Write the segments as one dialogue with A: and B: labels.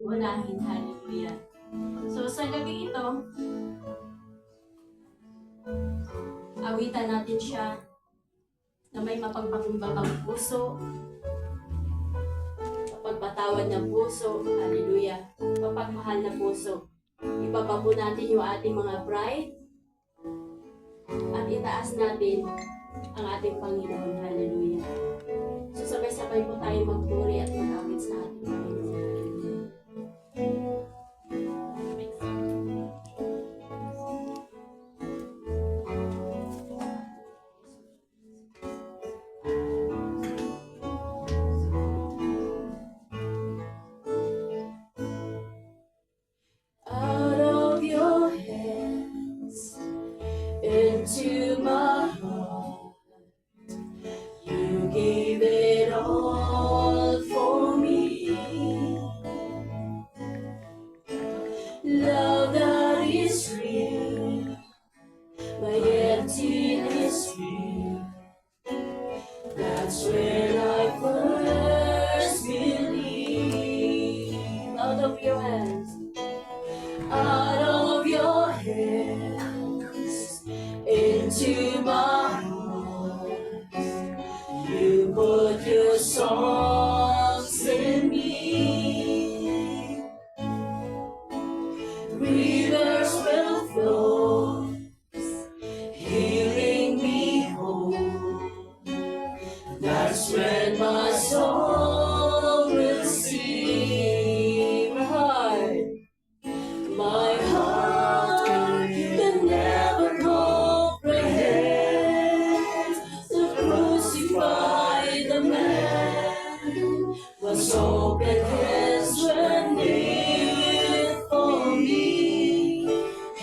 A: unahin. Hallelujah. So sa gabi ito, awitan natin siya na may mapagpakumbabang puso, mapagpatawad na puso, hallelujah, mapagmahal na puso. Ibaba po natin yung ating mga pride at itaas natin ang ating Panginoon, hallelujah. So sabay-sabay po tayo magpuri at mag-awit sa ating Panginoon. Into my heart, you gave it all for me. Love that is real, my emptiness real. That's when I first believed. Out of your hands, out of your hands. Into my heart, you put your songs in me. Rivers will flow, healing me whole. That's when my soul will sing. My heart can never was open hands were made for me,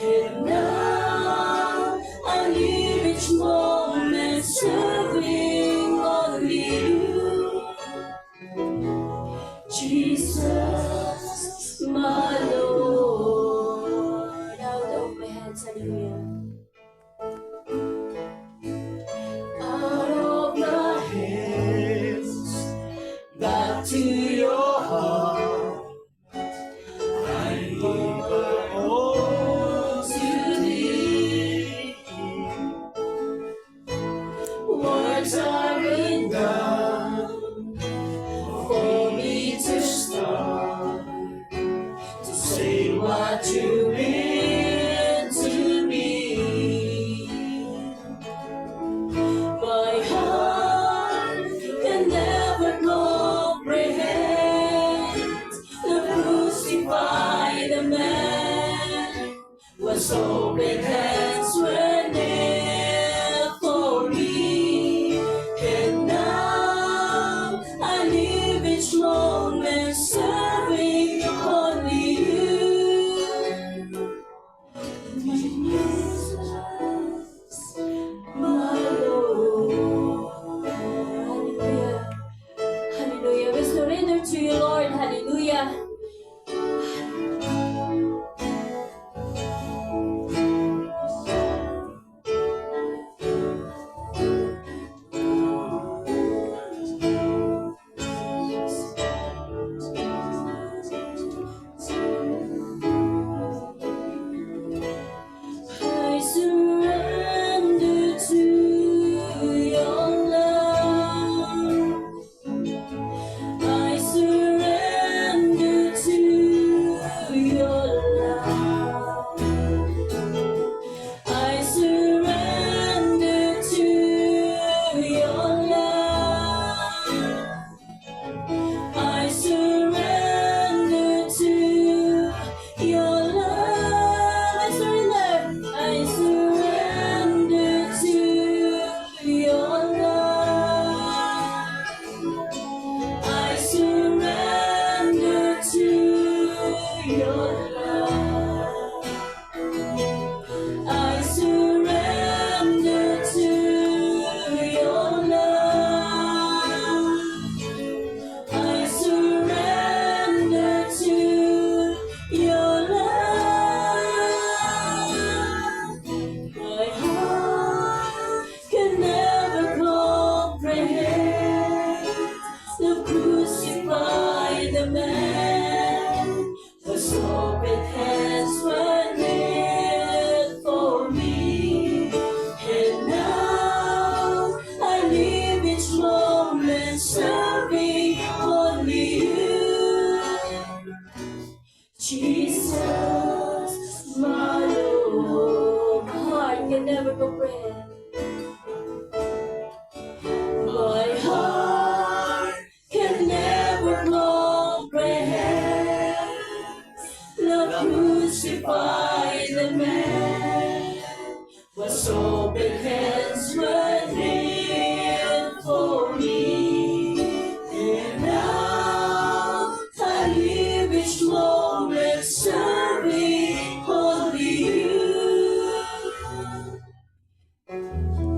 A: and now I live each moment serving only you, Jesus, my Lord. Out of my hands, hallelujah. Out of my hands, back to your heart, I give all to thee. Words are written down for me to start, to say what you mean to me. My heart can never comprehend the crucified man was open hands were nailed for me, and now I live each moment serving only you, Jesus, my Lord. Hallelujah. Hallelujah. We surrender to you, Lord. Hallelujah. I surrender to your love. I surrender to your love. I surrender to your love. I surrender to your love. I surrender to your love. I surrender to your love. I surrender to your love. I surrender to your love. My heart can never comprehend the crucified man Jesus, my Lord. My heart can never comprehend. My heart can never comprehend the crucified the man was open hands were there for me, and now I live each moment serving only you,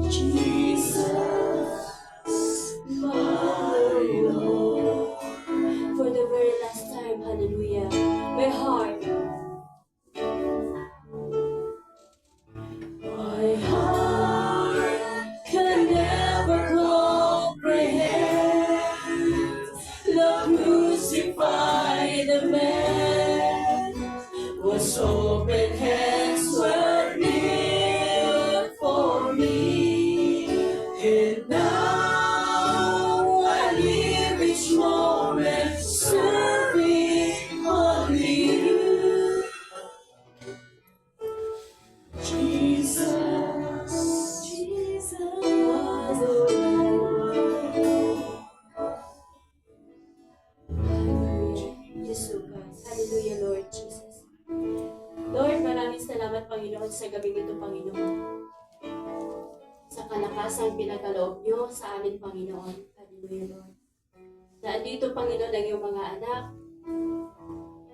A: Jesus, my Lord. For the very last time, hallelujah, my heart can never comprehend the crucified man was open hands were near for me, and now I live each moment serving only you, Jesus, Jesus, my Lord. Hallelujah, Jesus Christ. Hallelujah, Lord Jesus. Lord, maraming salamat, Panginoon, sa gabing ito, Panginoon. Sa kalakasang pinakaloob niyo sa amin, Panginoon. Hallelujah, Lord. Na andito, Panginoon, ang iyong mga anak,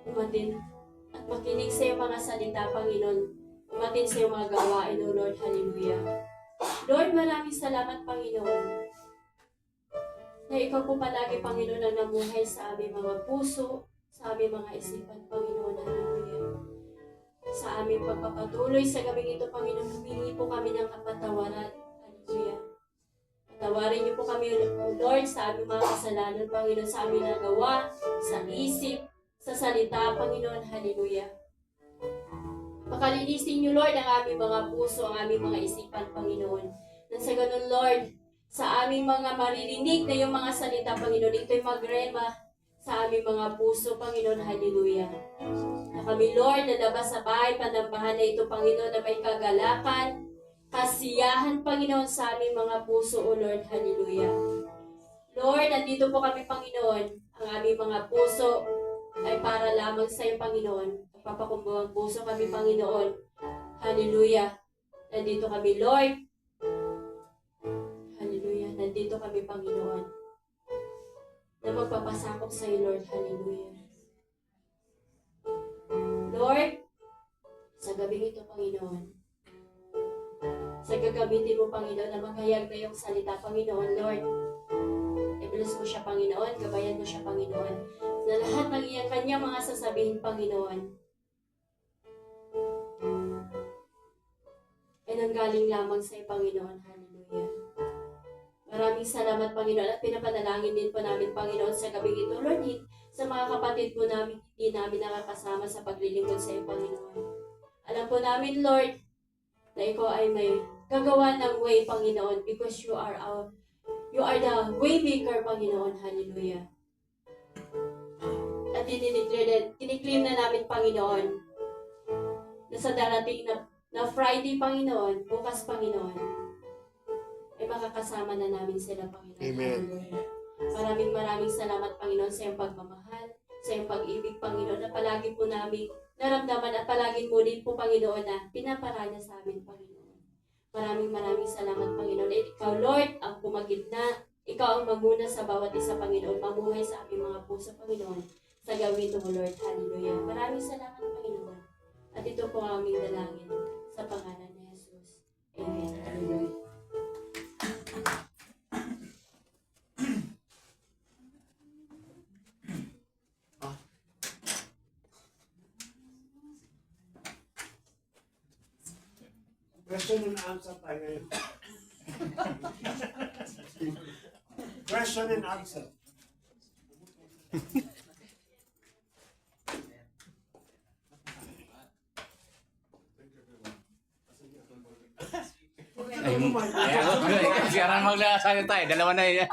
A: umatin at makinig sa iyong mga salita, Panginoon. Umatin sa iyong mga gawain, O Lord. Hallelujah. Lord, maraming salamat, Panginoon, na ikaw po palagi, Panginoon, ang namuhay sa aming mga puso, sa aming mga isipan, Panginoon. Hallelujah. Sa aming pagpapatuloy sa gabing ito, Panginoon, humingi po kami ng kapatawaran. Hallelujah. Patawarin niyo po kami, O Lord, sa aming mga kasalanan, Panginoon, sa aming nagawa, sa isip, sa salita, Panginoon. Hallelujah. Pakalinisin niyo, Lord, ang aming mga puso, ang aming mga isipan, Panginoon. Nang sa ganun, Lord, sa aming mga maririnig na yung mga salita, Panginoon, ito'y magrema sa aming mga puso, Panginoon. Hallelujah. Na kami, Lord, nalabas sa bahay, panambahan na ito, Panginoon, na may kagalakan, kasiyahan, Panginoon, sa aming mga puso, O Lord. Hallelujah. Lord, nandito po kami, Panginoon. Ang aming mga puso ay para lamang sa iyo, Panginoon. Papakumbawang puso kami, Panginoon. Hallelujah. Nandito kami, Lord. Hallelujah. Nandito kami, Panginoon, na magpapasakop sa iyo, Lord. Hallelujah. Lord, sa gabing ito, Panginoon, sa gagamitin mo, Panginoon, na maghayag na yung salita, Panginoon, Lord. I-bless mo siya, Panginoon. Gabayan mo siya, Panginoon. Na lahat ng iyang kanyang mga sasabihin, Panginoon, ay nanggaling lamang sa iyo, Panginoon. Hallelujah. Maraming salamat, Panginoon, at pinapanalangin din po namin, Panginoon, sa gabing ito, Lord, sa mga kapatid po namin, hindi namin nakakasama sa paglilingkod sa iyo, Panginoon. Alam po namin, Lord, na ikaw ay may gagawa ng way, Panginoon, because you are the waymaker, Panginoon. Hallelujah. At tiniklaim na namin, Panginoon, na sa darating na Friday, Panginoon, bukas, Panginoon, ay makakasama na namin sila, Panginoon.
B: Amen.
A: Maraming salamat, Panginoon, sa iyong pagmamahal, sa iyong pag-ibig, Panginoon, na palagi po namin naramdaman at palagi mo din po, Panginoon, na pinaparanya sa amin, Panginoon. Maraming salamat, Panginoon. At ikaw, Lord, ang pumagitna, ikaw ang maguna sa bawat isa, Panginoon, mamuhay sa aming mga puso, Panginoon, sa gawin mo, Lord. Hallelujah. Maraming salamat, Panginoon. At ito po ang aming dalangin sa pangalan ni Jesus. Amen. Hallelujah.
B: Question and answer tayo ngayon. Question and answer.
C: Sekarang maglasahin tayo, dalawa na yan.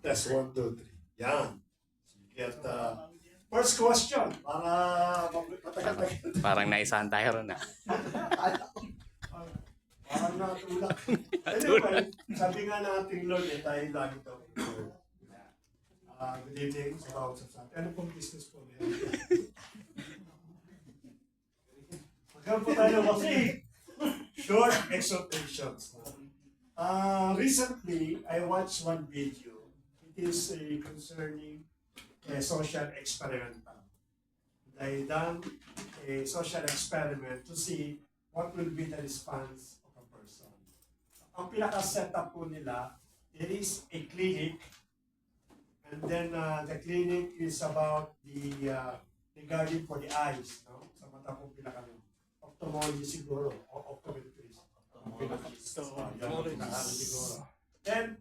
B: Test 1, 2, 3. Yan. Sige, at First question, para matagal-tagal.
C: Parang naisahan tayo ron ah.
B: Parang natulak. Anyway, sabi nga natin Lord, tayo lagi ito. Good evening sa bawat sa atin. Ano pong business po niya? Magkano po tayo kasi short exhortations. Recently, I watched one video. It is concerning a social experiment. They done a social experiment to see what will be the response of a person. Ang pinaka-setup po nila, it is a clinic, and then the clinic is about the regarding for the eyes, no? Sa mata po ophthalmology siguro, o optometrist. Siguro. Then,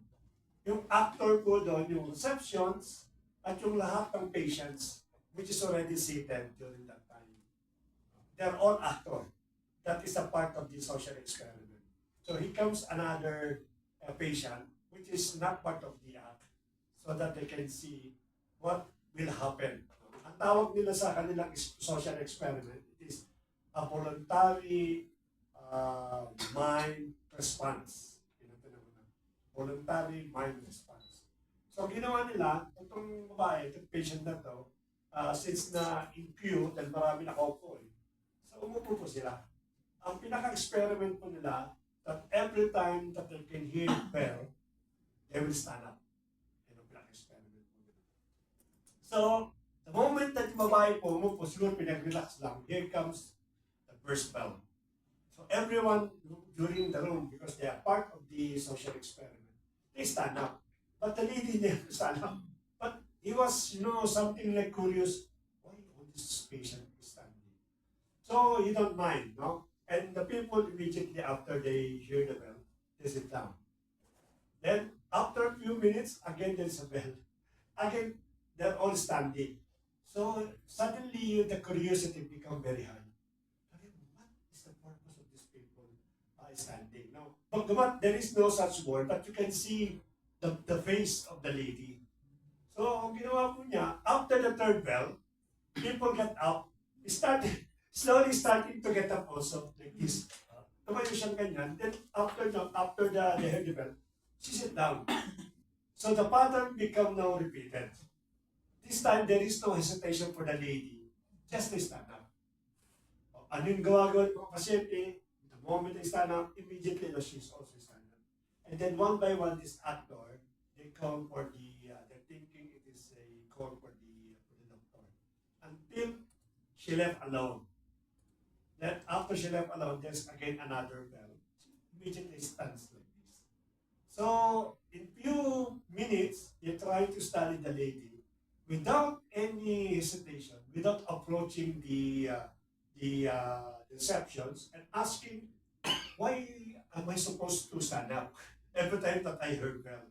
B: yung actor po doon, yung receptions, at yung lahat ng patients, which is already seated during that time. They're all actors. That is a part of the social experiment. So here comes another patient, which is not part of the act, so that they can see what will happen. Ang tawag nila sa kanilang social experiment is a voluntary mind response. Voluntary mind response. So ginawa nila, itong babae, itong patient na to, since na in queue, dahil marami nakaupo so umupo po sila. Ang pinaka-experiment po nila, that every time that they can hear the bell, they will stand up. Yan ang pinaka-experiment po nila. So, the moment that yung babae po umupo, siguro pinag-relax lang, here comes the first bell. So everyone during the room, because they are part of the social experiment, they stand up. But the lady never stand up. But he was, something like curious, why all this patient is standing? So he don't mind, no? And the people immediately after they hear the bell, they sit down. Then after a few minutes, again there's a bell. Again, they're all standing. So suddenly the curiosity become very high. What is the purpose of these people standing? No, but there is no such word, but you can see the face of the lady. So, ang ginawa po niya, after the third bell, people get up, slowly starting to get up also, like this. Tumayo siyang ganyan. Then, after they heard the bell, she sit down. So, the pattern become now repeated. This time, there is no hesitation for the lady. Just to stand up. Ano yung gawa-gawa ng pasyente? The moment they stand up, immediately she's also stand up. And then one by one, this actor, they call for they're thinking it is a call for the doctor. Until she left alone. Then after she left alone, there's again another bell. She immediately stands like this. So, in few minutes, they try to study the lady without any hesitation, without approaching the receptions and asking, why am I supposed to stand up every time that I heard bell?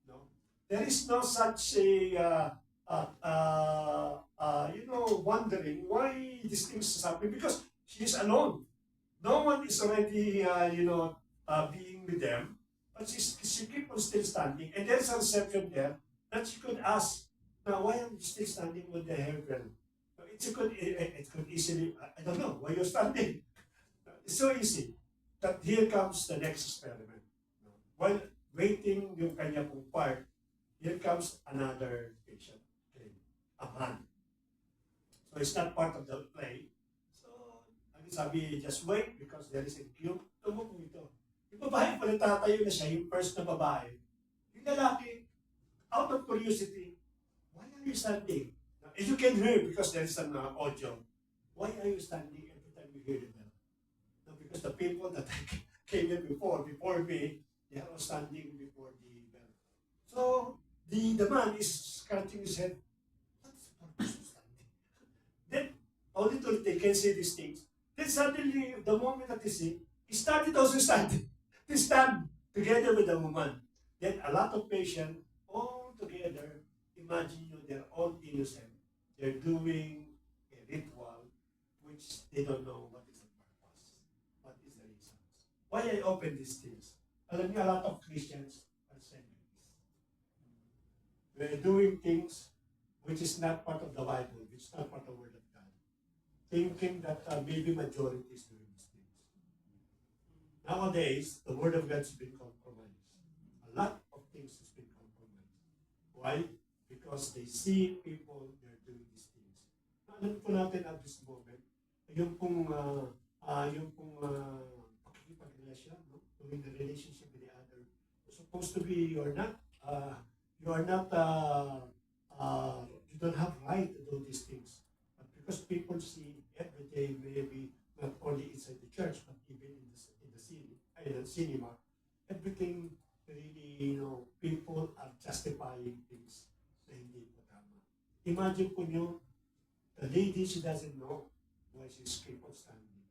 B: No, there is no such a wondering why these things is happening because she is alone. No one is already being with them, but she keep on still standing. And there's a reception there that she could ask, now why am you still standing with the hair bell? It could easily, I don't know, why you're standing. It's so easy. That here comes the next experiment. While waiting yung kanya pong part, here comes another patient. Okay. A man. So it's not part of the play. So, sabi, just wait because there is a queue. Tumupo ito. Yung babae pala tatayo na siya, yung first na babae. Yung lalaki, out of curiosity, why are you standing? Now, if you can hear, because there is an audio, why are you standing every time you hear the bell? No, because the people that came in before me, they are all standing before the bell. So, the man is scratching his head. What's the purpose of standing? Then, only till they can say these things. Then suddenly, the moment that they see, he started also standing. They stand together with the woman. Then a lot of patients, all together, imagine they're all innocent. They're doing a ritual which they don't know what is the purpose, what is the reason. Why I open these things? Alam niyo, a lot of Christians are saying this. We're doing things which is not part of the Bible, which is not part of the Word of God, thinking that maybe majority is doing these things. Nowadays, the Word of God has been compromised. A lot of things has been compromised. Why? Because they see people, they're doing these things. Alam po natin at this moment, yung pong pakikipag-relasyon, no? Doing the relationship with the other. It's supposed to be you are not you don't have right to do these things. But because people see every day, maybe not only inside the church, but even in the cinema, everything really, people are justifying things na hindi po tama. Imagine po nyo, the lady, she doesn't know why she's keep on standing.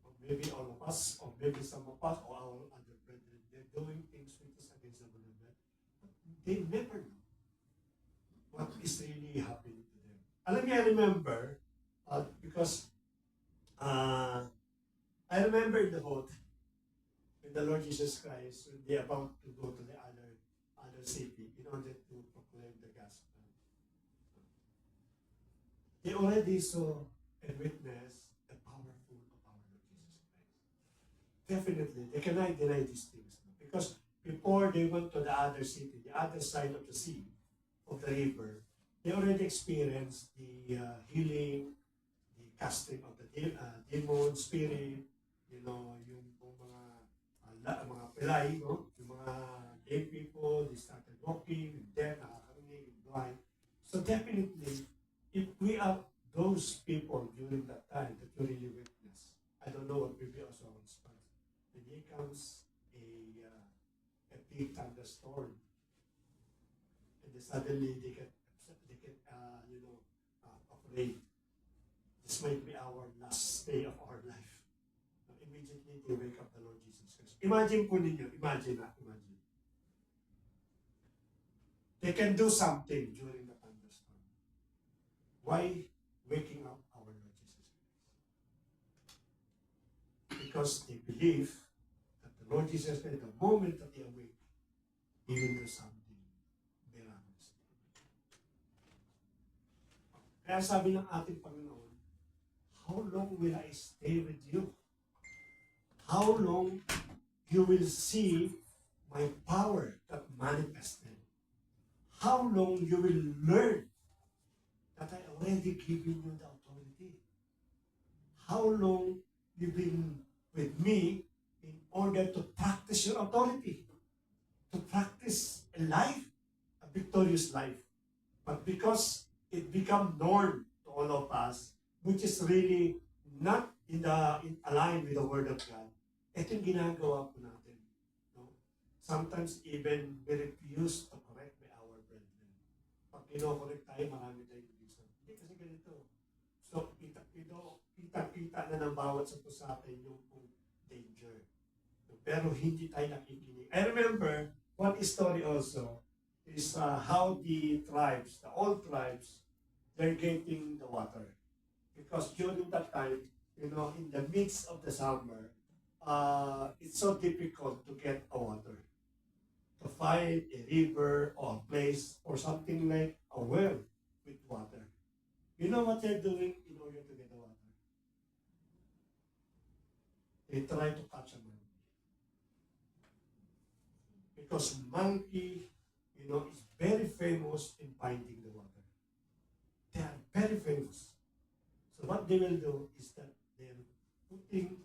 B: Or maybe all of us, or maybe some of us, or our other brethren, they're doing things which is against the will of God. But they never know what is really happening to them. Alam niyo, I remember, because I remember in the boat, when the Lord Jesus Christ, when they're about to go to the other city in order to proclaim the gospel, they already saw and witnessed the powerful of our Lord Jesus Christ. Definitely, they cannot deny these things. Because before they went to the other city, the other side of the sea, of the river, they already experienced the healing, the casting of the demon spirit, yung mga pilay, no? Yung mga lame people, they started walking, and deaf, nakakarinig, and blind. So definitely, if we are those people during that time that you really witness, I don't know what will be also our response. When here comes a big thunderstorm, and then suddenly they get afraid. This might be our last day of our life. Immediately they wake up the Lord Jesus Christ. Imagine po ninyo, imagine. They can do something during the thunderstorm. Why waking up our Lord Jesus Christ? Because they believe that the Lord Jesus Christ, the moment that they awake, He will do something miraculous. Kaya sabi ng ating Panginoon, how long will I stay with you? How long you will see my power that manifested? How long you will learn that I already given you the authority? How long you've been with me in order to practice your authority? To practice a life, a victorious life. But because it become norm to all of us, which is really not in align with the Word of God, ito yung ginagawa po natin. No? Sometimes even we refuse to correct by our brethren. Pag kino-correct tayo, marami tayong reason. Hindi kasi ganito. So, kita na ng bawat sa atin yung danger. Pero hindi tayo nakikinig. I remember one story also is how the old tribes, they're getting the water. Because during that time, in the midst of the summer, it's so difficult to get a water. To find a river or a place or something like a well with water. You know what they're doing in order to get the water? They try to catch a monkey. Because monkey, is very famous in finding the water. They are very famous. So what they will do is that they're putting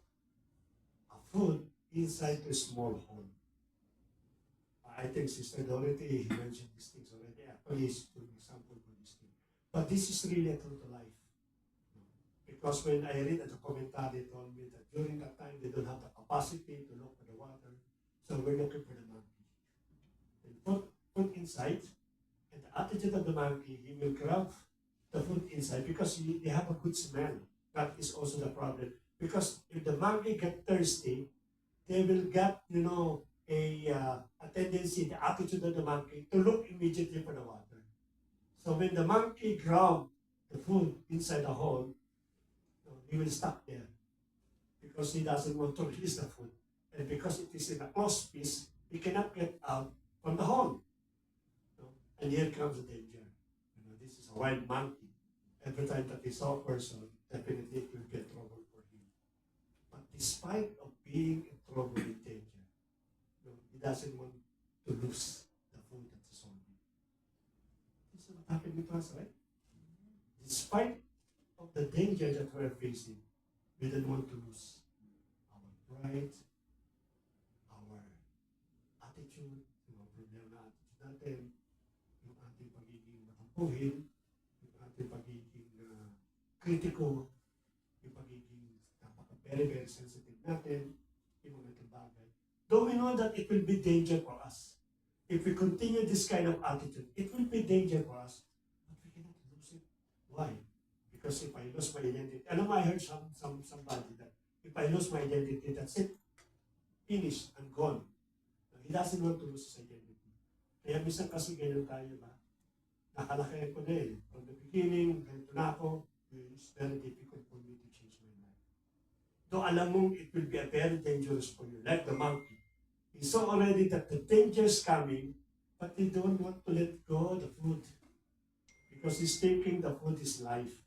B: a food inside a small hole. I think Sister Dorothy mentioned these things already. Actually, it's an example for this thing. But this is really true to life. Because when I read the commentary, it told me that during that time, they don't have the capacity to look for the water. So we're looking for the monkey. And put inside, and the attitude of the monkey, he will grab the food inside because they have a good smell. That is also the problem. Because if the monkey get thirsty, they will get, a tendency, the attitude of the monkey, to look immediately for the water. So when the monkey grab the food inside the hole, he will stop there because he doesn't want to release the food. And because it is in a closed space, he cannot get out from the hole. And here comes the danger. This is a wild monkey. Every time that he saw a person, definitely it will be a trouble for him. But despite of being in trouble in danger, he doesn't want to lose the food that is on him. This is what happened with us, right? Despite of the danger that we're facing, we don't want to lose our pride, our attitude, yung mga problema na attitude natin, yung ating pagiging matampuhin, yung ating pagiging kritiko, yung pagiging very, very sensitive natin, yung mga itong bagay. Though we know that it will be danger for us. If we continue this kind of attitude, it will be danger for us, but we cannot lose it. Why? Because if I lose my identity, I know I heard somebody that if I lose my identity, that's it. Finished and gone. He doesn't want to lose his identity. Kaya minsan kasi ganyan tayo ba? Nakalaki ko na eh. From the beginning, ganito na ako, it's very difficult for me to change my life. Though alam mong it will be a very dangerous for you, like the monkey. He saw already that the danger is coming, but he don't want to let go of the food. Because he's thinking the food is life.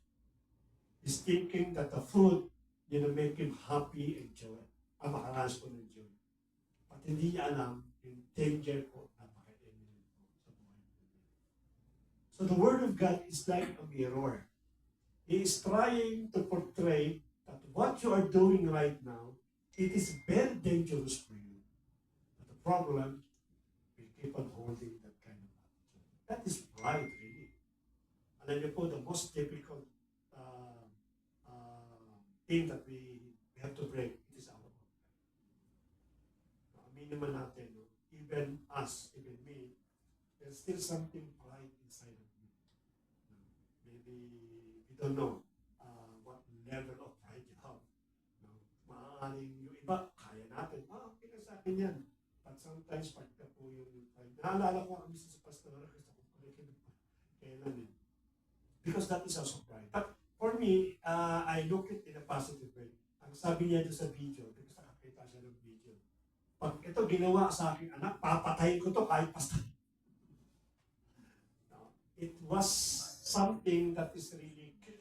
B: He's thinking that the food, make him happy and joy. Makaranas ko ng joy. At hindi niya alam yung danger ko napaka-imminent po sa buhay ko. So the Word of God is like a mirror. He is trying to portray that what you are doing right now, it is very dangerous for you. But the problem, we keep on holding that kind of attitude. That is pride, really. Alam niyo po, the most difficult thing that we have to break is our own pride. Aminin naman natin, no? Even us, even me, there's still something pride inside of me. Maybe we don't know what level of pride you have. Maaaring yung iba, kaya natin, okay na sa akin yan. But sometimes, pagka po yung pride, naalala ko kami sa pastor, gusto ko palikin pa. Kailan eh. Because that is also pride. But for me, I look at it in a positive way. Ang sabi niya doon sa video, because nakakita siya ng video, pag ito ginawa sa aking anak, papatayin ko to kahit basta. It was something that is really kick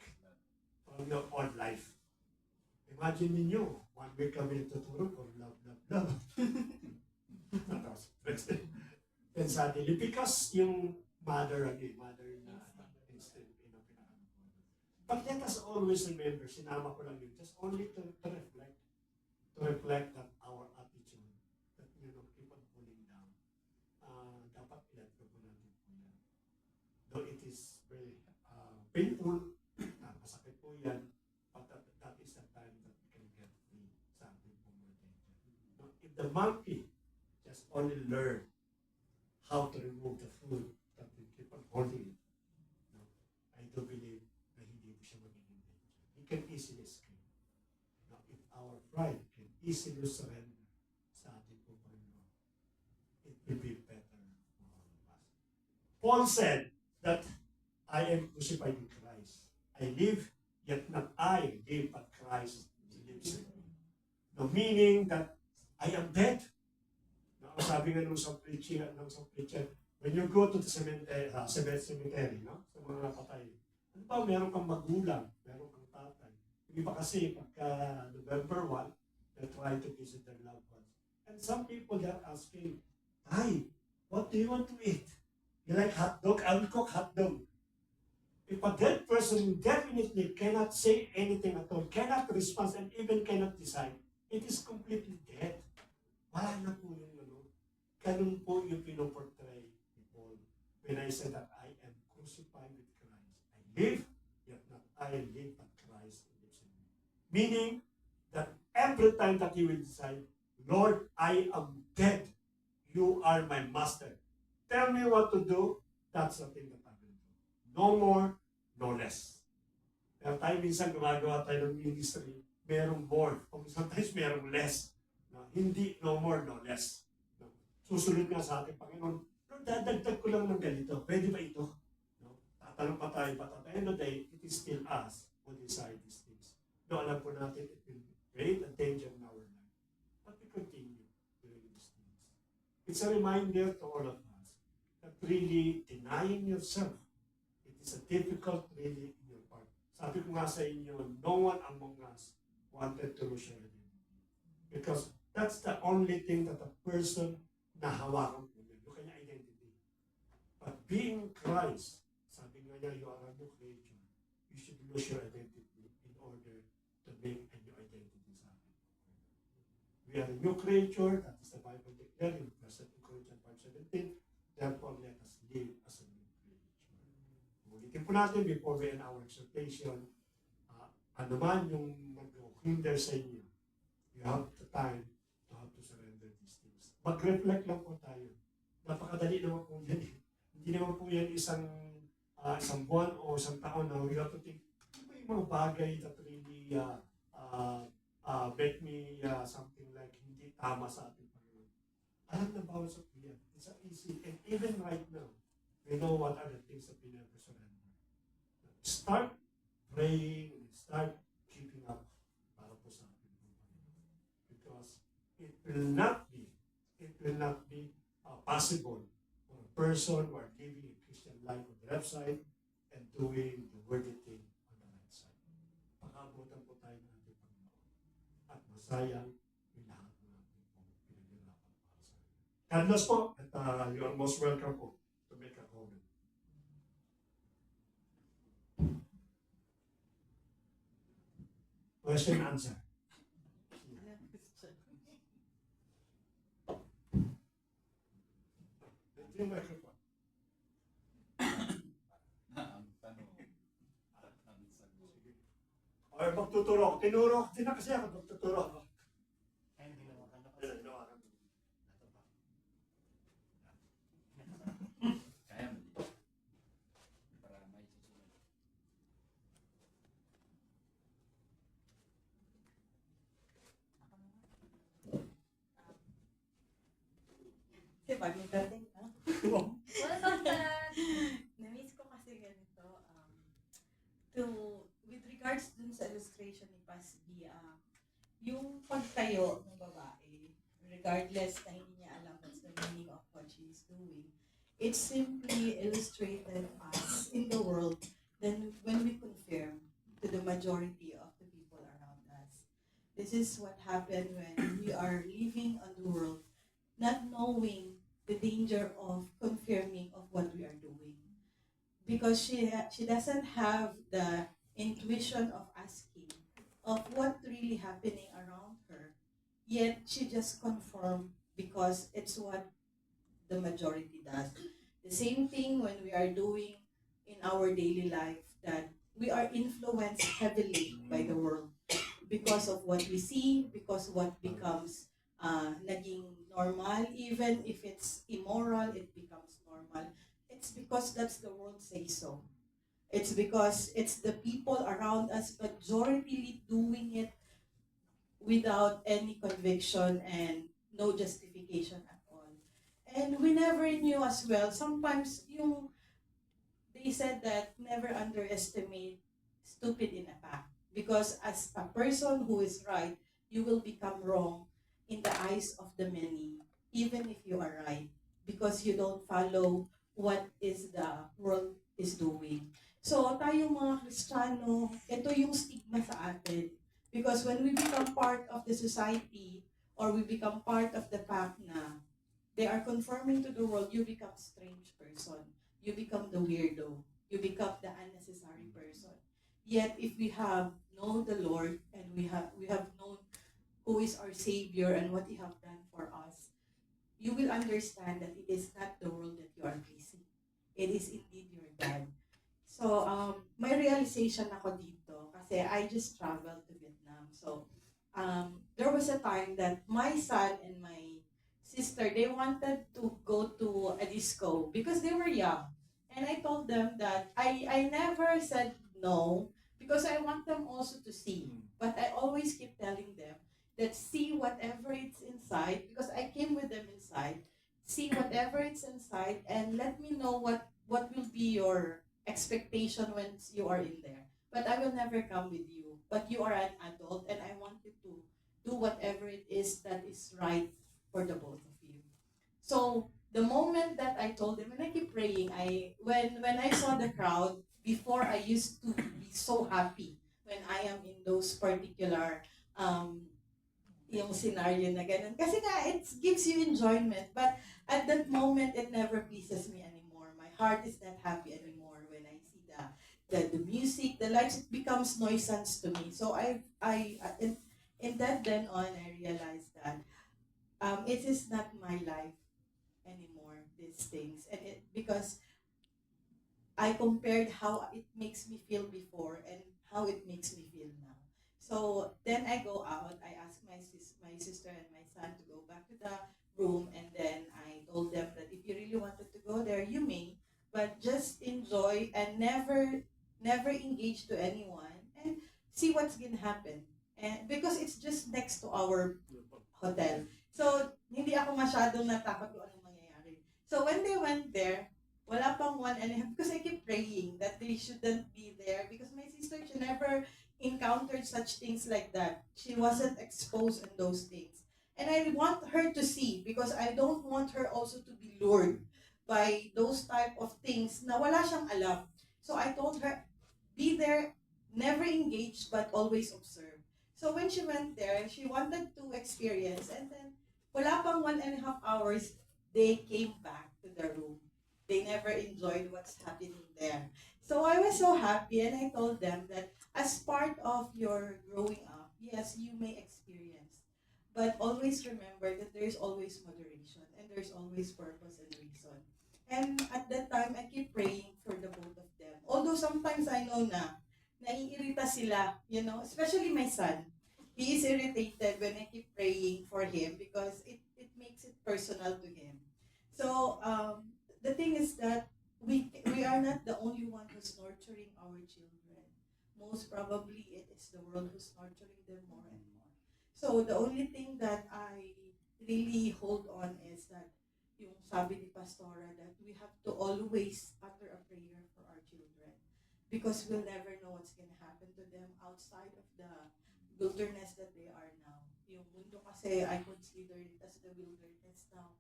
B: from your own life. Imagine ninyo, 1 week kami nagtuturo for love, love, love. Then suddenly, because yung mother na instant, pinakano ko. But let us always remember, sinama ko lang yun, just only to reflect that our attitude, that keep on pulling down. Dapat ilat ko po natin po yan. Though it is very painful, masakit po yan, but that is the time that we can get free sa ating po mga danger. If the monkey just only learn how to remove the food that we keep on holding it, I do believe na hindi po siya magiging danger. He can easily escape. Now, if our pride can easily surrender sa ating po Panginoon, it will be better for all of us. Paul said that I am crucified with Christ. I live, yet not I live, but Christ lives in me. No, meaning that I am dead. No, sabi nga nung sa preacher, when you go to the cemetery, no? Sa mga patay, ano ba, meron kang magulang, meron kang tatay. Yung iba kasi, pagka November 1, they try to visit their loved ones. And some people are asking, "Hi, what do you want to eat? You like hot dog? I will cook hot dog." If a dead person definitely cannot say anything at all, cannot respond, and even cannot decide, it is completely dead. Wala na po yung ganun po yung pinoportray ni Paul. When I said that I am crucified with Christ, I live, yet not I live, but Christ lives in me. Meaning that every time that you will decide, Lord, I am dead. You are my master. Tell me what to do. That's the thing that I will do. No more, no less. Pero tayo minsan gumagawa tayo ng ministry, merong more. Kung sometimes merong less. No, hindi no more, no less. No. Susunod nga sa ating Panginoon, Lord, dadagdag ko lang ng ganito. Pwede ba ito? No? Tatanong pa tayo, but at the end of the day, it is still us who decide these things. No, alam po natin, it will create a danger in our life. But we continue doing these things. It's a reminder to all of us that really denying yourself, it is a difficult really in your part Sabi ko nga sa inyo, no one among us wanted to lose your identity. Because that's the only thing that a person na hawakan po yun, yung kanya identity. But being Christ, sabi nga niya, you are a new creature. You should lose your identity in order to make a new identity sa akin. We are a new creature, that is the Bible declared in 1 Corinthians 5:17. Therefore, let us live as a new creature. Ulitin po natin before we end our exhortation, ano man yung nag-hinder sa inyo, you have the time to have to surrender these things. Mag-reflect lang po tayo. Napakadali naman po yan. Hindi naman po yan isang buwan o isang taon na we have to think, ano ba yung mga bagay that really make me something like hindi tama sa ating Panginoon. Alam na bawal sa po yan. It's easy. And even right now, we know what are the things that we never surrender. Start praying and start keeping up para po sa ating Panginoon. Because it will not be possible for a person who are living a Christian life on the left side and doing the worthy thing on the right side. Pakabutan po tayo ng ating Panginoon. At masayang yung lahat ng ating pinaghirapan para sa atin. God bless po, at you are most welcome po to make a comment. Question and answer. Yung microphone. Okay, magtuturo ako. Tinuro ako. Di na kasi ako magtuturo ako.
D: Ay, hindi naman ka
B: Hindi na ginawa ko.
C: Kaya mo dito. Para may susunod.
E: Kasi bagong dating, ha?
A: Welcome back!
E: Na-miss ko kasi ganito, with regards dun sa illustration ni Pas B, yung pagtayo ng babae, regardless na hindi niya alam what's the meaning of what she is doing, it simply illustrated us in the world then when we confirm to the majority of the people around us. This is what happened when we are living on the world not knowing the danger of confirming of what we are doing. Because she doesn't have the intuition of asking of what really happening around her, yet she just confirmed because it's what the majority does. The same thing when we are doing in our daily life, that we are influenced heavily by the world because of what we see, because what becomes naging normal, even if it's immoral, it becomes normal. It's because that's the world says so. It's because it's the people around us majority doing it without any conviction and no justification at all. And we never knew as well, sometimes they said that never underestimate stupid in a pack. Because as a person who is right, you will become wrong in the eyes of the many, even if you are right, because you don't follow what is the world is doing. So tayong mga Kristiyano, ito yung stigma sa atin. Because when we become part of the society, or we become part of the pack na they are conforming to the world, you become a strange person. You become the weirdo. You become the unnecessary person. Yet if we have known the Lord, and we have known who is our Savior and what He have done for us, you will understand that it is not the world that you are pleasing. It is indeed your God. So, may realization ako dito kasi I just traveled to Vietnam. So, there was a time that my son and my sister, they wanted to go to a disco because they were young. And I told them that I never said no because I want them also to see. But I always keep telling them that see whatever it's inside, because I came with them inside, see whatever it's inside and let me know what will be your expectation once you are in there. But I will never come with you. But you are an adult and I want you to do whatever it is that is right for the both of you. So the moment that I told them, when I keep praying, when I saw the crowd, before I used to be so happy when I am in those particular yung scenario na ganun. Kasi nga, it gives you enjoyment. But at that moment, it never pleases me anymore. My heart is not happy anymore when I see the music, the lights, it becomes nuisance to me. So in that then on, I realized that it is not my life anymore, these things. And because I compared how it makes me feel before and how it makes me feel now. So then I go out. I ask my sister and my son to go back to the room, and then I told them that if you really wanted to go there, you may, but just enjoy and never engage to anyone and see what's gonna happen. And because it's just next to our hotel. So hindi ako masyadong natakot kung anong mangyayari. So when they went there, wala pang 1.5 because I keep praying that they shouldn't be there because my sister, she never encountered such things like that. She wasn't exposed in those things. And I want her to see because I don't want her also to be lured by those type of things na wala siyang alam. So I told her, be there, never engage, but always observe. So when she went there, she wanted to experience, and then wala pang 1.5 hours, they came back to the room. They never enjoyed what's happening there. So I was so happy, and I told them that as part of your growing up, yes, you may experience, but always remember that there's always moderation and there's always purpose and reason. And at that time, I keep praying for the both of them. Although sometimes I know na naiirita sila, especially my son. He is irritated when I keep praying for him because it makes it personal to him. So the thing is that we are not the only one who's nurturing our children. Most probably it is the world who's nurturing them more and more. So the only thing that I really hold on is that yung sabi ni Pastora that we have to always utter a prayer for our children because we'll never know what's gonna happen to them outside of the wilderness that they are now. Yung mundo kasi I consider it as the wilderness now.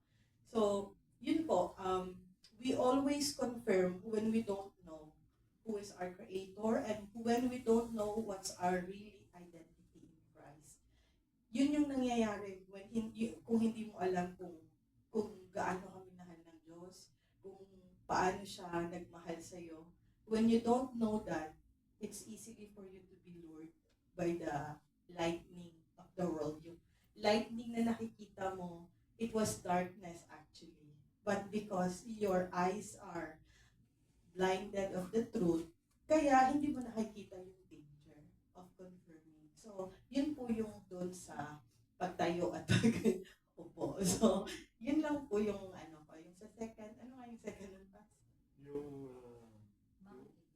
E: So yun po, we always confirm when we don't know who is our Creator and when we don't know what's our really identity in Christ. Yun yung nangyayari kung hindi mo alam kung gaano ka minahal ng Diyos, kung paano siya nagmahal sa'yo. When you don't know that, it's easy for you to be lured by the lightning of the world. Yung lightning na nakikita mo, it was darkness actually. But because your eyes are blinded of the truth, kaya hindi mo nakikita yung danger of confirming. So, yun po yung doon sa pagtayo at pag-upo. So, yun lang po yung yung sa second, ano nga yung second nun pa?
C: Yung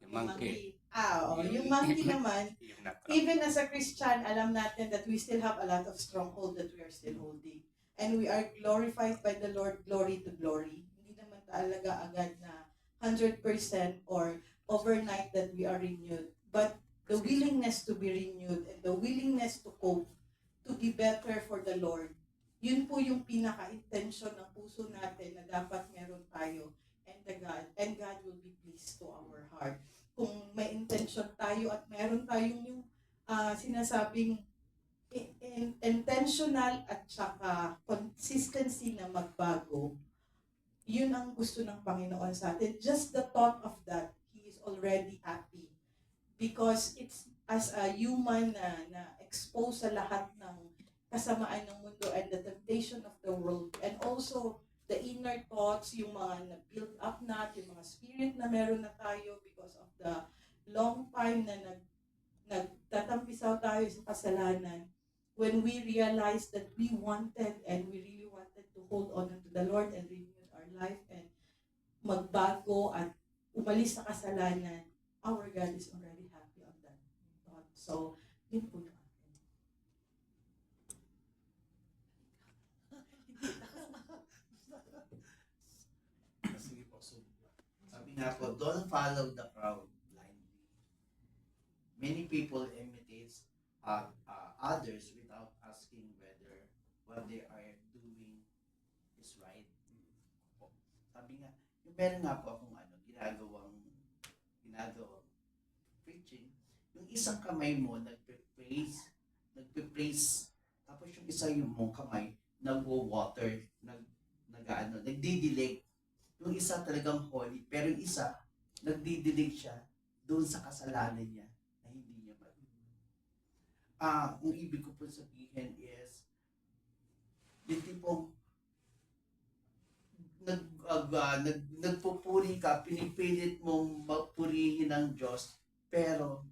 C: monkey.
E: Yung monkey naman,
C: Yung nakrap.
E: even as a Christian, alam natin that we still have a lot of stronghold that we are still holding. And we are glorified by the Lord, glory to glory. Hindi naman talaga agad na 100% or overnight that we are renewed. But the willingness to be renewed and the willingness to cope, to be better for the Lord, yun po yung pinaka-intention ng puso natin na dapat meron tayo and God will be pleased to our heart. Kung may intention tayo at meron tayong yung sinasabing intentional at saka consistency na magbago, yun ang gusto ng Panginoon sa atin. Just the thought of that, He is already happy. Because it's as a human na exposed sa lahat ng kasamaan ng mundo and the temptation of the world, and also the inner thoughts, yung mga na-build up natin, yung mga spirit na meron na tayo because of the long time na nagtatampisaw tayo sa kasalanan. When we realized that we wanted and we really wanted to hold on to the Lord and renew our life and magbago at umalis sa kasalanan, our God is already happy on that thought. So, yun po yung akin.
D: Sige po, so,
F: Sabi nga po, don't follow the crowd blindly. Many people imitate others without asking whether what they are doing is right. Sabi nga, yung meron nga po akong ginagawang yung isang kamay mo nagpe-praise, tapos yung isa yung mong kamay nagwo-water, nagdidilig. Yung isa talagang holy, pero yung isa nagdidilig siya doon sa kasalanan niya na hindi niya ang ibig ko po sabihin is, yung tipong nagpupuri ka, pinipilit mong magpurihin ng Diyos, pero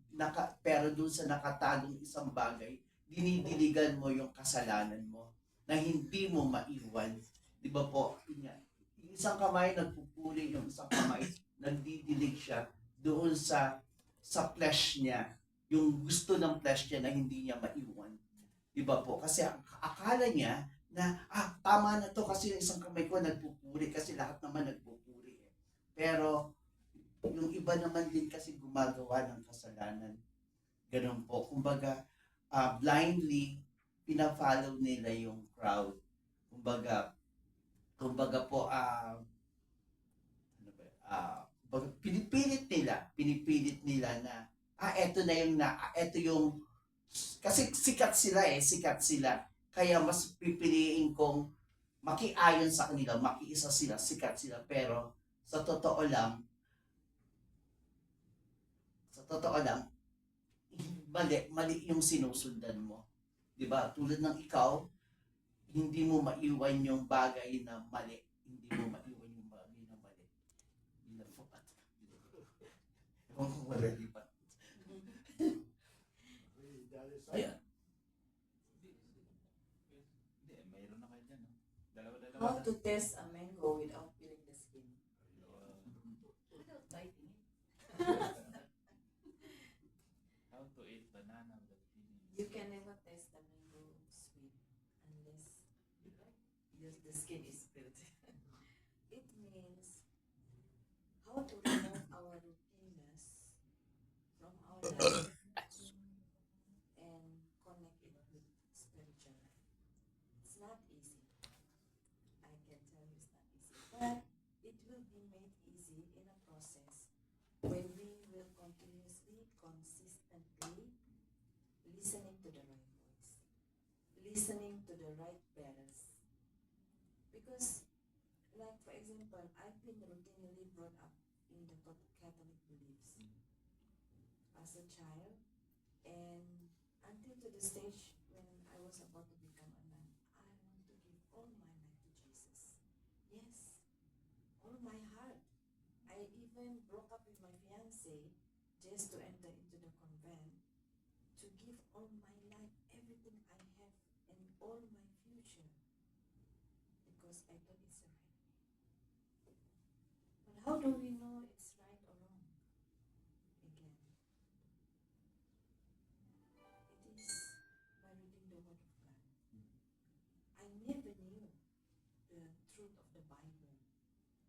F: doon sa nakatagong isang bagay, dinidiligan mo yung kasalanan mo na hindi mo maiwan. Di ba po? Yung isang kamay nagpupuri, yung isang kamay nagdidilig siya doon sa flesh niya, yung gusto ng flesh niya na hindi niya maiwan. Di ba po? Kasi akala niya na, tama na to kasi yung isang kamay ko nagpupuri kasi lahat naman nagpupuri. Pero, yung iba naman din kasi gumagawa ng kasalanan. Ganun po. Kumbaga, blindly, pina-follow nila yung crowd. Kumbaga po, pinipilit nila na, eto yung, kasi sikat sila. Kaya mas pipiliin kong makiayon sa kanila, makiisa sila, sikat sila. Pero, sa totoo lang, mali yung sinusundan mo. Diba? Tulad ng ikaw, hindi mo maiwan yung bagay na mali. Hindi mo maiwan yung bagay na mali. Ewan ko ready pa. Ayan.
C: Hindi, mayroon na kayo dyan. No? Dalawa-dalawa
G: How
C: na.
G: to test a mango without peeling the skin? Without biting it.
C: How to eat banana without peeling.
G: You can never test a mango sweet unless the skin is peeled. It means how to remove our routineness from our life and connect it with spiritual life. It's not easy. I can tell you it's not easy. But it will be made easy in a process when we will continuously, consistently listening to the right voice, listening to the right parents. Because, like for example, I've been routinely brought up in the Catholic beliefs as a child, and until to the stage when I was about to become a nun, I want to give all my life to Jesus. Yes, all my heart. I even broke up with my fiance just to enter into the convent, to give all my life, everything I have, and all my future, because I thought it's the right way. But how do we know it's right or wrong? Again, it is by reading the Word of God. I never knew the truth of the Bible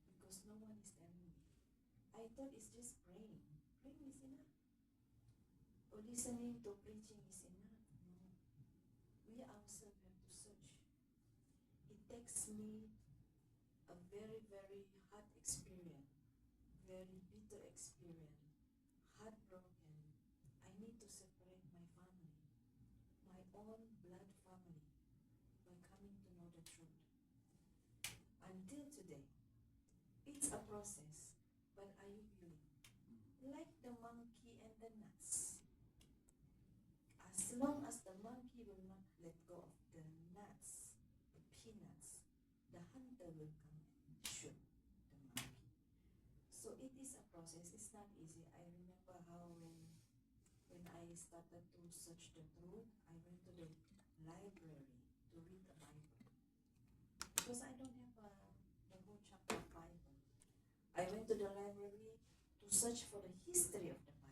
G: because no one is telling me. I thought it's just praying. Praying is enough. Or listening to preaching is enough. No. We ourselves have to search. It takes me a very, very hard experience, very bitter experience, heartbroken. I need to separate my family, my own blood family, by coming to know the truth. Until today, it's a process, but are you willing? Like the monkey and the nuts. As long as the monkey will not let go of the nuts, the peanuts, the hunter will come and shoot the monkey. So it is a process. It's not easy. I remember how when I started to search the truth, I went to the library to read the Bible. Because I don't have the whole chapter of Bible. I went to the library to search for the history of the Bible.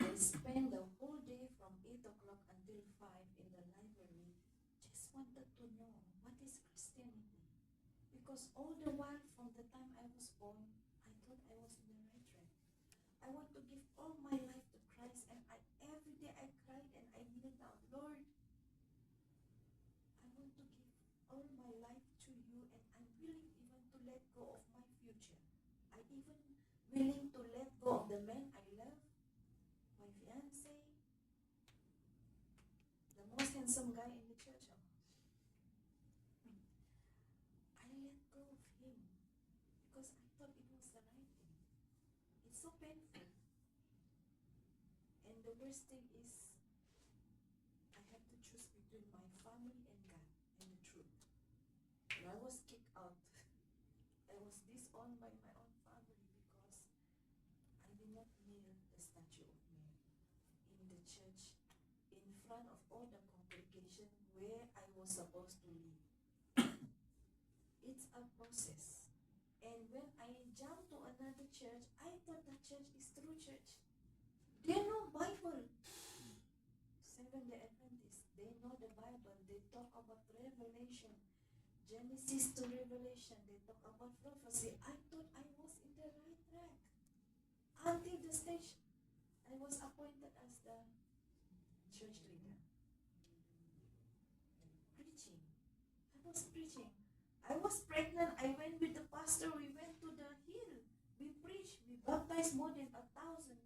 G: I spent the whole day from 8 o'clock until 5 in the library, just wanted to know what is Christianity. Because all the while from the time I was born, I thought I was in the right track. I want to give all my life to Christ, and every day I cried and I kneeled down, Lord, I want to give all my life to you, and I'm willing even to let go of my future. I even willing to let go of the man I love, handsome guy in the church. Oh. I let go of him because I thought it was the right thing. It's so painful. And the worst thing is, I have to choose between my family and God and the truth. When I was kicked out, I was disowned by my own family because I did not kneel the statue of Mary in the church in front of all the congregation where I was supposed to live. It's a process. And when I jumped to another church, I thought the church is true church. They know Bible. Seventh-day Adventists, they know the Bible. They talk about Revelation, Genesis to Revelation. They talk about prophecy. I thought I was in the right track until the stage I was appointed as the church leader. Preaching. I was preaching. I was pregnant. I went with the pastor. We went to the hill. We preached. We baptized more than 1,000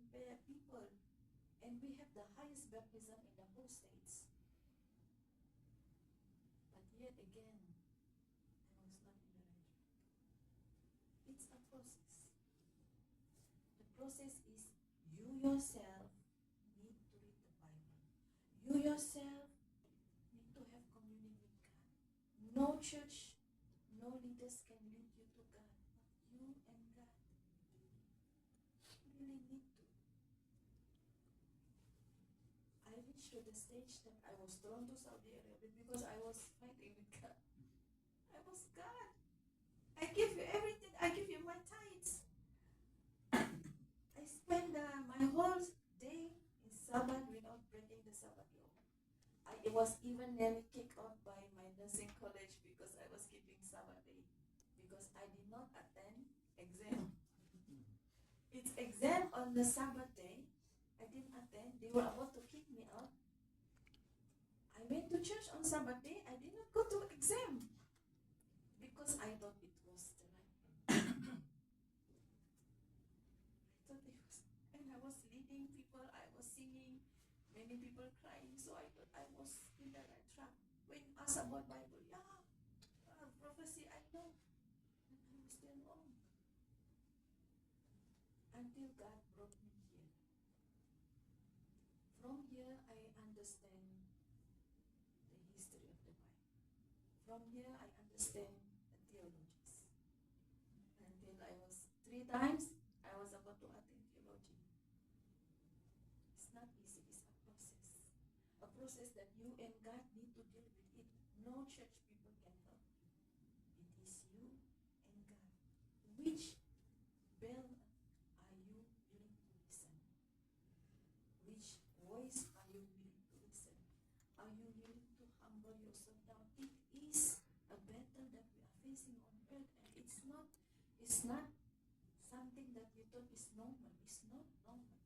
G: people. And we have the highest baptism in the whole states. But yet again, I was not in the right track. It's a process. The process is you yourself need to read the Bible. You yourself need to have communion with God. No church, no leaders can lead you to God, but you and God. You really need to. I reached to the stage that I was thrown to Saudi Arabia because I was fighting with God. I was God. I give you everything. I give you my tithes. I spend my whole day in Sabbath without breaking the Sabbath law. I was even nearly kicked out by my nursing college because I was keeping Sabbath day. Because I did not attend exam. It's exam on the Sabbath day. I didn't attend. They were about to kick me out. I went to church on Sabbath day. I did not go to exam because I thought it was the right thing. I thought it was, and I was leading people. I was singing. Many people crying. So I thought I was in the right track. When asked about Bible, prophecy, I know, and I was still wrong. Until God brought me here. From here, I understand the history of the Bible. From here, I understand the theologies. Until I was 3 times, I was about to attend theology. It's not easy, it's a process. A process that you and God need to deal with it. No church people can help you. It is you and God. Which bell are you willing to listen? Which voice are you willing to listen? Are you willing to humble yourself down? It is a battle that we are facing on earth, and it's not something that you thought is normal. It's not normal.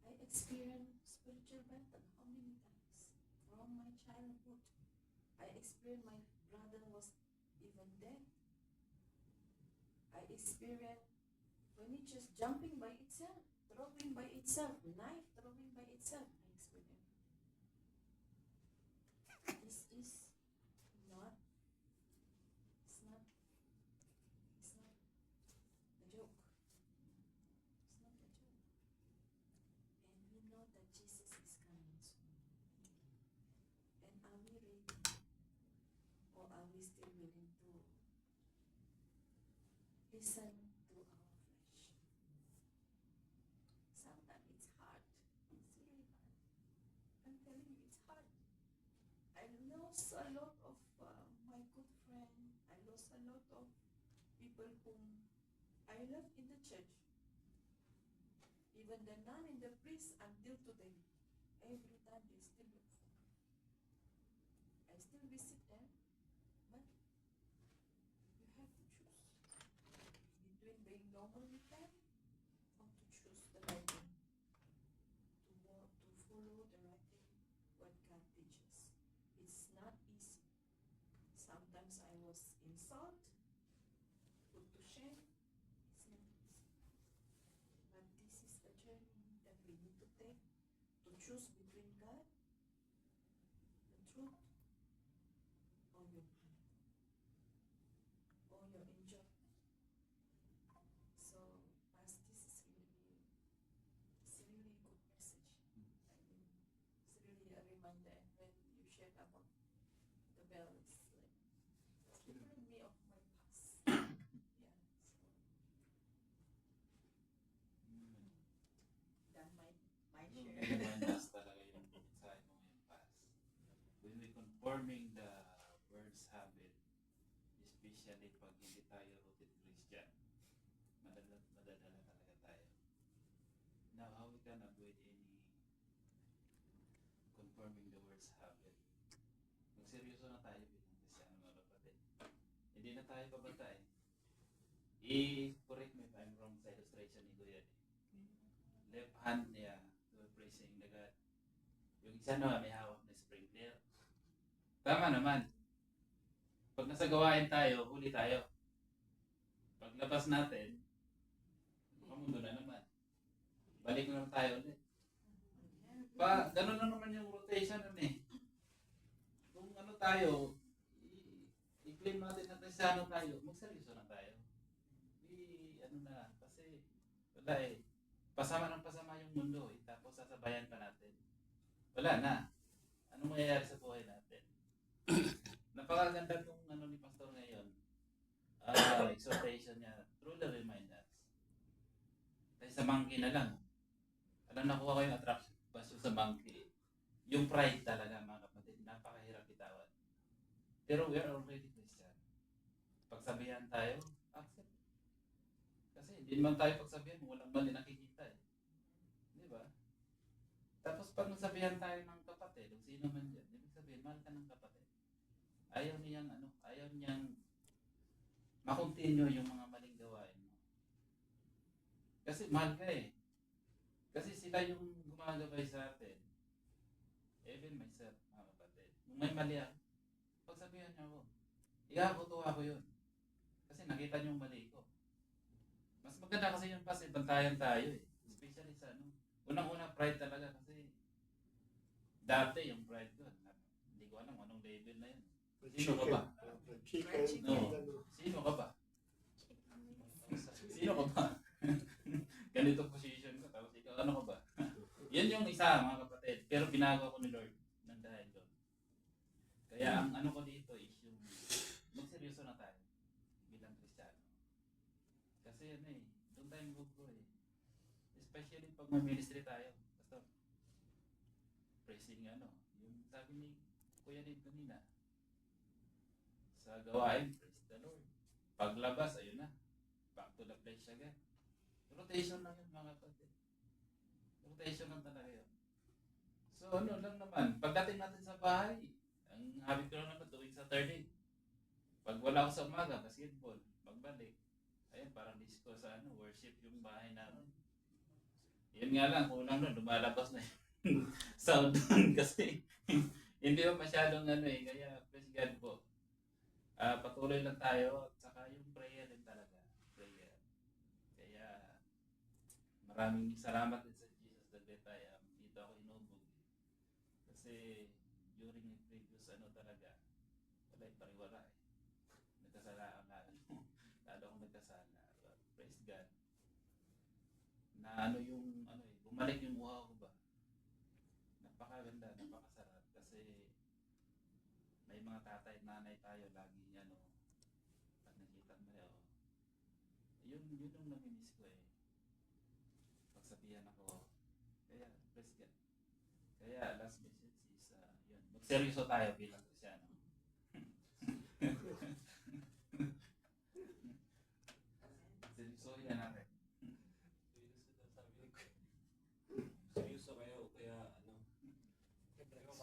G: I experienced spiritual battle how many times? From my childhood. I experienced my brother was even dead. I experienced furniture jumping by itself, throwing by itself, knife throwing by itself. I experienced. This is not, it's not a joke. It's not a joke. And we know that Jesus is coming soon. And are we ready? Or are we still willing to listen to our flesh? Sometimes it's hard. It's really hard. I'm telling you, it's hard. I lost a lot of my good friends. I lost a lot of people whom I love in the church. Even the nun and the priest until today. Every time they still look for me. I still visit them, but you have to choose between being normal with them or to choose the right thing, to follow the right thing, what God teaches. It's not easy. Sometimes I was insulted, put to shame. It's not easy. But this is a journey that we need to take to choose between God, the truth, or your pride, or your enjoyment. So, Pas, this is really, it's a really good message. I mean, it's really a reminder when you shared about the bell. It's like, it's reminding me of my past. Yeah. So, that my share.
C: Remind us talaga yung mensahe mo yung past. When we conforming the world's habit, especially pag hindi tayo rooted Christian, madadala talaga tayo. Now, how we can avoid any conforming the world's habit? Magseryoso na tayo bilang Kristiyano, mga kapatid. Hindi na tayo pabatay. I-correct me if I'm wrong sa illustration ni Kuya. Left hand niya to praising the God. Yung isa na may hawak na sprinkler. Tama naman. Pag nasa gawain tayo, huli tayo. Paglabas natin, mamundo na naman. Balik na lang tayo ulit. Ganun na naman yung rotation nun eh. Kung ano tayo, i-claim natin na Kristiyano tayo, magseryoso na tayo. Ano na, kasi wala eh. Pasama ng pasama yung mundo eh. Tapos sasabayan pa natin. Wala na. Anong mangyayari sa buhay natin? Napakaganda nung ano ni Pastor ngayon. Exhortation niya. Truly remind us. Kasi sa monkey na lang. Alam, nakuha ko yung attraction basyo sa monkey. Yung pride talaga, mga kapatid. Napakahirap itawan. Pero we are already Christian. Pagsabihan tayo, accept. Kasi hindi naman tayo pagsabihan mo, walang mali nakikita eh. Di ba? Tapos pag nasabihan tayo ng kapatid, kung sino man dyan, ibig sabihin, mahal ka ng kapatid. Ayaw niyang makontinue yung mga maling gawain mo. Kasi mahal ka eh. Kasi sila yung gumagabay sa atin. Even myself, mga kapatid. Kung may mali ako, pagsabihan niyo ako, ikakutuwa ko yun. Kasi nakita niyo yung mali ko. Mas maganda kasi yung kasi bantayan tayo eh. Especially sa ano. Unang-una pride talaga kasi dati yung pride ko. Hindi ko alam anong level na yun. Sino ka ba?
B: Chicken.
C: No. Sino ka ba? Sino ka ba? Ganito position ko. Tapos ikaw, ano ka ba? Yan yung isa, mga kapatid. Pero binago ko ni Lord ng dahil doon. Kaya ang ano ko dito is yung magseryoso na tayo bilang Kristiyano. Kasi ano eh, doon tayo mag-grow eh. Especially pag may ministry tayo. Basta praising ano. Yung sabi ni Kuya Dave kanina. Sa gawain, praise the Lord. Paglabas, ayun na. Back to the flesh again. Rotation lang yun, mga kapatid. Rotation lang talaga yun. So ano lang naman, pagdating natin sa bahay, ang habit ko lang naman tuwing Saturday. Pag wala ako sa umaga, basketball, magbalik. Ayun, parang disco sa ano, worship yung bahay namin. Yun nga lang, kulang nun, lumalabas na yung sound doon kasi hindi pa masyadong ano eh, kaya praise God po. Patuloy lang tayo at saka yung prayer din talaga. Prayer. Kaya maraming salamat din sa Jesus that dito ako inubog. Kasi during the previous ano talaga, wala yung pariwara eh. Nagkasala ang lalo akong nagkasala. But praise God. Na ano yung ano eh, bumalik yung uhaw ko ba? Napakaganda, napakasarap kasi may mga tatay at nanay tayo lagi ano pag nakita mo yun yung namimiss ko eh. Pagsabihan ako. Kaya, praise God. Kaya last message is yun. Magseryoso tayo bilang Kristiyano. Seryosohin na natin.
D: Seryoso kayo o kaya ano?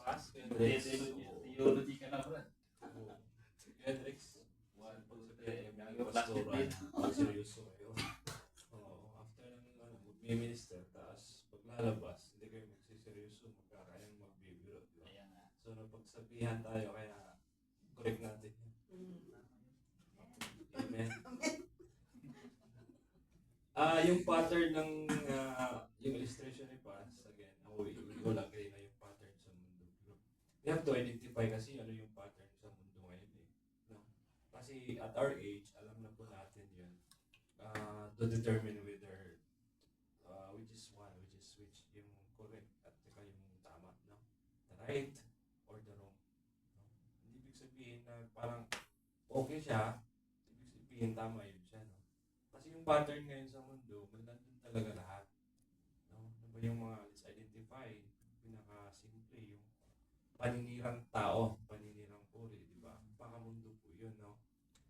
D: Pass?
C: Theology ka na bro.
D: Hendrix.
C: One, two,
D: Sabihin,
C: three.
D: mga pastoran. Seryoso kayo. Oo. After ng mag-minister, taas paglalabas, hindi kayo magsiseryoso, magkakayang magbibiro. Diba?
C: Ayan nga.
D: So, napagsabihan tayo, kaya correct natin yan. Amen. Yung pattern ng yung illustration ni Paz, again, we all agree na yung pattern sa mundo. We have to identify kasi ano yung pattern sa mundo ngayon eh. No? Kasi at our age, alam na po natin yun. To determine whether which is one, which yung correct at saka yung tama, no? The right or the wrong. No? Hindi ibig sabihin na parang okay siya, ibig sabihin tama yun siya, no? Kasi yung pattern ngayon sa mundo, nandun talaga lahat. No? Ano ba yung mga, let's identify, pinaka-simple, yung paninirang tao, paninirang puri, di ba? Pakamundo po yun, no?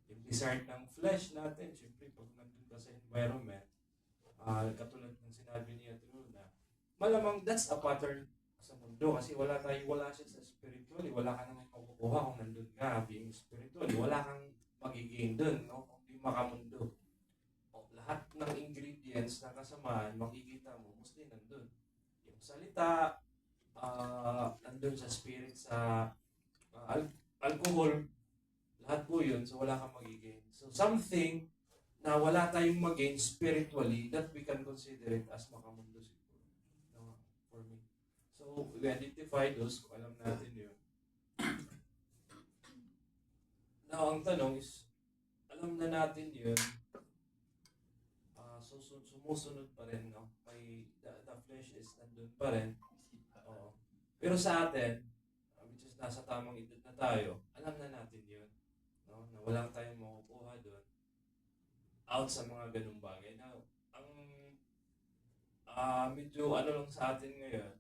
D: Yung desire ng flesh natin, syempre, pag nandun ka sa environment, katulad ng sinabi niya na malamang that's a pattern sa mundo kasi wala siya sa spiritual, wala ka naman makukuha kung nandun ka being spiritual, wala kang magiging dun, no? Kung di makamundo. Lahat ng ingredients na kasamaan, makikita mo, mostly nandun. Yung salita, nandun sa spirit, sa alcohol, lahat po yun, so wala kang magiging. So something na wala tayong mag-gain spiritually that we can consider it as makamundo siguro. No, for me. So, we identify those kung alam natin yun. Now, ang tanong is, alam na natin yun, sumusunod pa rin, no? The flesh is nandun pa rin. Oo. Pero sa atin, which is nasa tamang edad na tayo, alam na natin yun. No? Na wala tayong makukuha doon out sa mga ganung bagay. Now, ang medyo ano lang sa atin ngayon,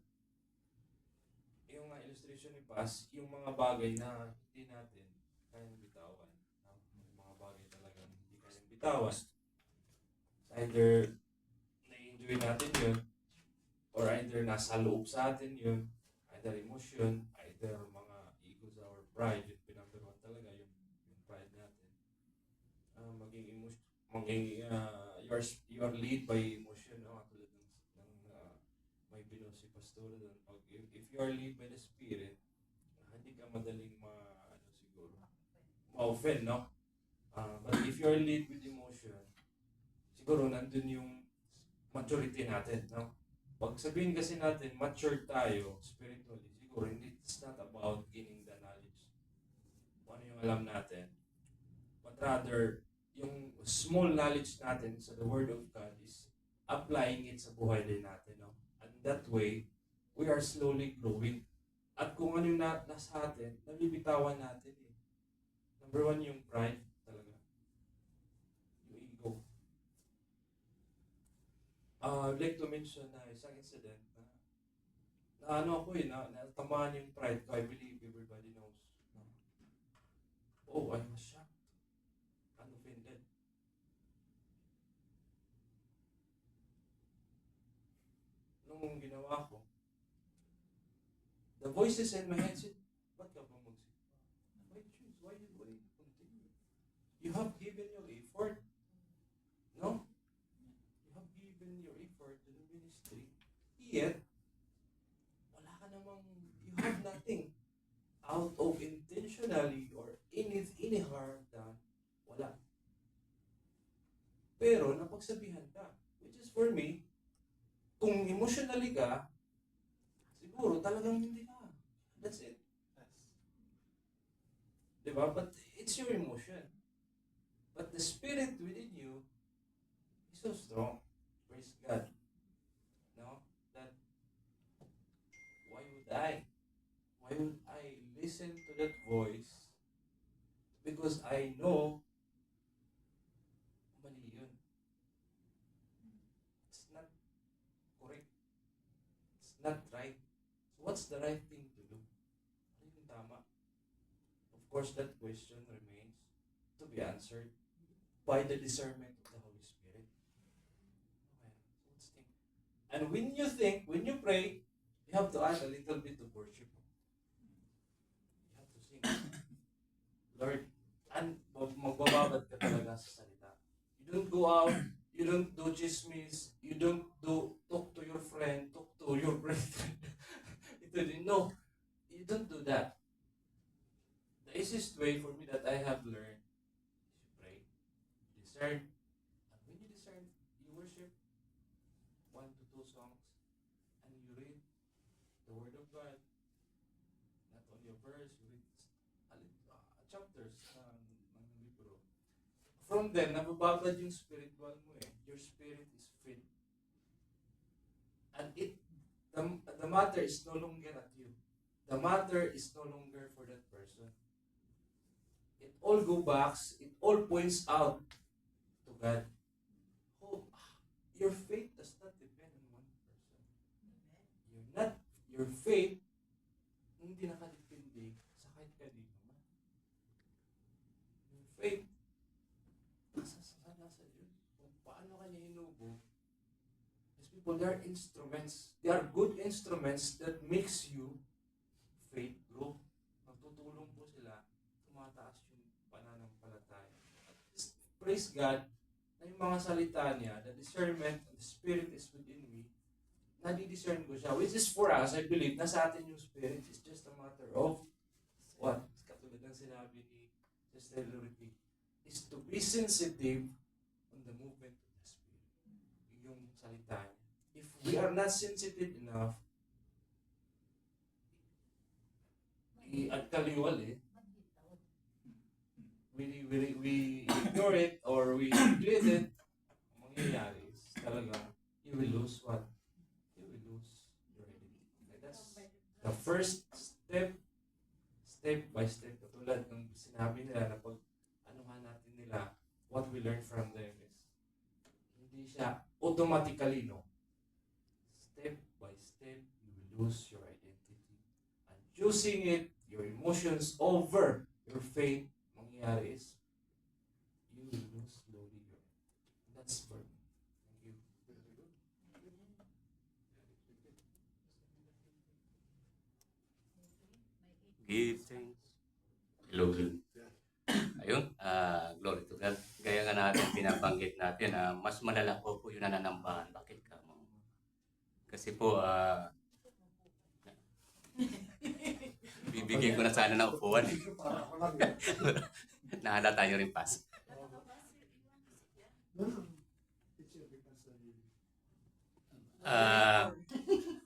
D: yung illustration ni Paz, yung mga bagay na hindi natin kayang bitawan. No? Yung mga bagay talagang hindi kayang bitawan. Either na-enjoy natin yun, or either nasa loob sa atin yun, either emotion, either mga egos or pride, yung pinumber one talaga, yung pride natin. Maging emotion, you are lead by emotion, no? Tulad ng may binos si Pastor doon. If you are lead by the Spirit, hindi ka madaling siguro, ma-offend, no? But if you are lead with emotion, siguro nandun yung maturity natin, no? Pag sabihin kasi natin, mature tayo spiritually, siguro hindi, it's not about gaining the knowledge. Kung ano yung alam natin. But rather, yung small knowledge natin sa the Word of God is applying it sa buhay din natin, no? And that way, we are slowly growing. At kung ano yung nasa atin, nabibitawan natin eh. Number one, yung pride talaga. Yung ego. I'd like to mention na isang incident na ako natamaan yung pride ko. I believe everybody knows. No? Oh, I was shocked. And offended. Nung ginawa ko, the voices in my head said, ba't ka ba magsimba? Why choose? Why continue? You have given your effort. No? You have given your effort to the ministry. Yet, wala ka namang, you have nothing out of intentionally or any harm done. Wala. Pero, napagsabihan ka. Which is for me, kung emotionally ka, siguro talagang hindi ka. That's it. Diba? But it's your emotion. But the spirit within you is so strong. Praise God. No? That why would I listen to that voice? Because I know mali yun. It's not correct. It's not right. So what's the right thing to do? Ano yung tama? Of course, that question remains to be answered by the discernment of the Holy Spirit. Okay, so let's think. And when you pray, you have to add a little bit of worship. You have to sing. Lord, and magbababad ka talaga sa salita. You don't go out, you don't do chismis, you don't talk to your friend, talk to your brethren. No, you don't do that. The easiest way for me that I have learned is you pray, discern, and when you discern, you worship 1 to 2 gospel songs, and you read the Word of God, not only a verse, you read chapters ng libro. From then, nabababad yung spiritual mo eh. Your spirit is filled. And the matter is no longer at you. The matter is no longer for that person. It all go back, it all points out to God. Oh, your faith does not depend on one person. Your faith, hindi nakadepende sa kahit kanino man. Your faith, nasa Diyos. Kung paano kanya hinubo, these people, they are instruments. They are good instruments that makes you faith grow. Magtutulong po sila, tumataas yung pananampalataya. At praise God, na yung mga salita niya, the discernment of the Spirit is within me, nadi-discern ko siya. Which is for us, I believe, nasa atin yung Spirit. It's just a matter of what? Katulad ng sinabi ni Sister Lority, is to be sensitive on the movement of the Spirit. Yung salita niya. If we are not sensitive enough, at kaliwal we ignore it or we neglect it, mangyayari is talaga, you will lose what? You will lose your identity. That's the first step by step. Katulad ng sinabi nila na pag anuhan natin nila, what we learn from them is, hindi siya automatically, no. Step by step, you will lose your identity. And choosing it, your emotions over your faith, mangyayari is, you will lose slowly your identity. That's for me. Thank you.
H: Give thanks. Hello, good. Ayun, glory to God. Gaya nga natin, pinabanggit natin na mas malala po yung nananambahan. Bakit ka mo? Kasi po, bibigyan ko na sana ng upuan.
B: Para ako lang eh.
H: Nahalata nyo rin pas.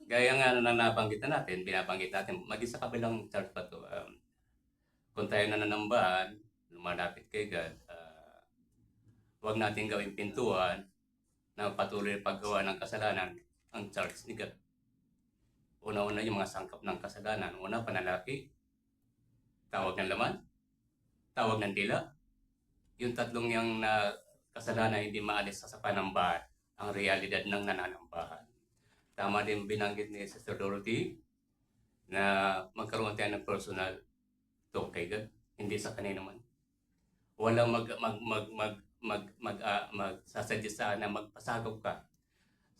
H: Gaya nga na nabanggit na natin, binabanggit natin, maging sa kabilang church pa to, kung tayo nananambahan, lumalapit kay God, huwag natin gawing pintuan na patuloy na paggawa ng kasalanan ang church ni God. Una-una yung mga sangkap ng kasalanan. Una, panalaki, tawag ng laman, tawag ng dila. Yung tatlong yung kasalanan hindi maalis sa panambahan ang realidad ng nananambahan. Tama din binanggit ni Sister Dorothy na magkaroon tayo ng personal talk kay God, hindi sa kanina man. Walang magsusuggest na magpasagaw ka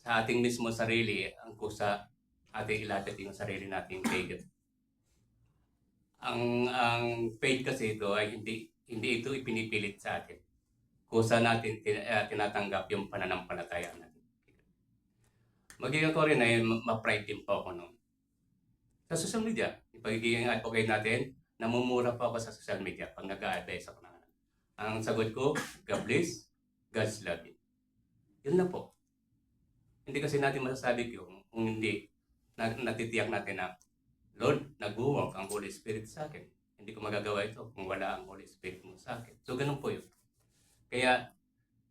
H: sa ating mismo sarili ang kusa ating ilatid yung sarili natin kay God. Ang faith kasi ito ay hindi ito ipinipilit sa atin. Kusa natin tinatanggap yung pananampalataya natin. Magiging ko rin ay ma-pride din po ako noon. Sa social media, yung pagiging advocate natin, namumura pa ako sa social media pag nag-a-advise ako na. Ang sagot ko, God bless, God's love you. Yun lang po. Hindi kasi natin masasabi kung hindi natitiyak natin na, Lord, nag-work ang Holy Spirit sa akin. Hindi ko magagawa ito kung wala ang Holy Spirit mo sa akin. So, ganun po yun. Kaya,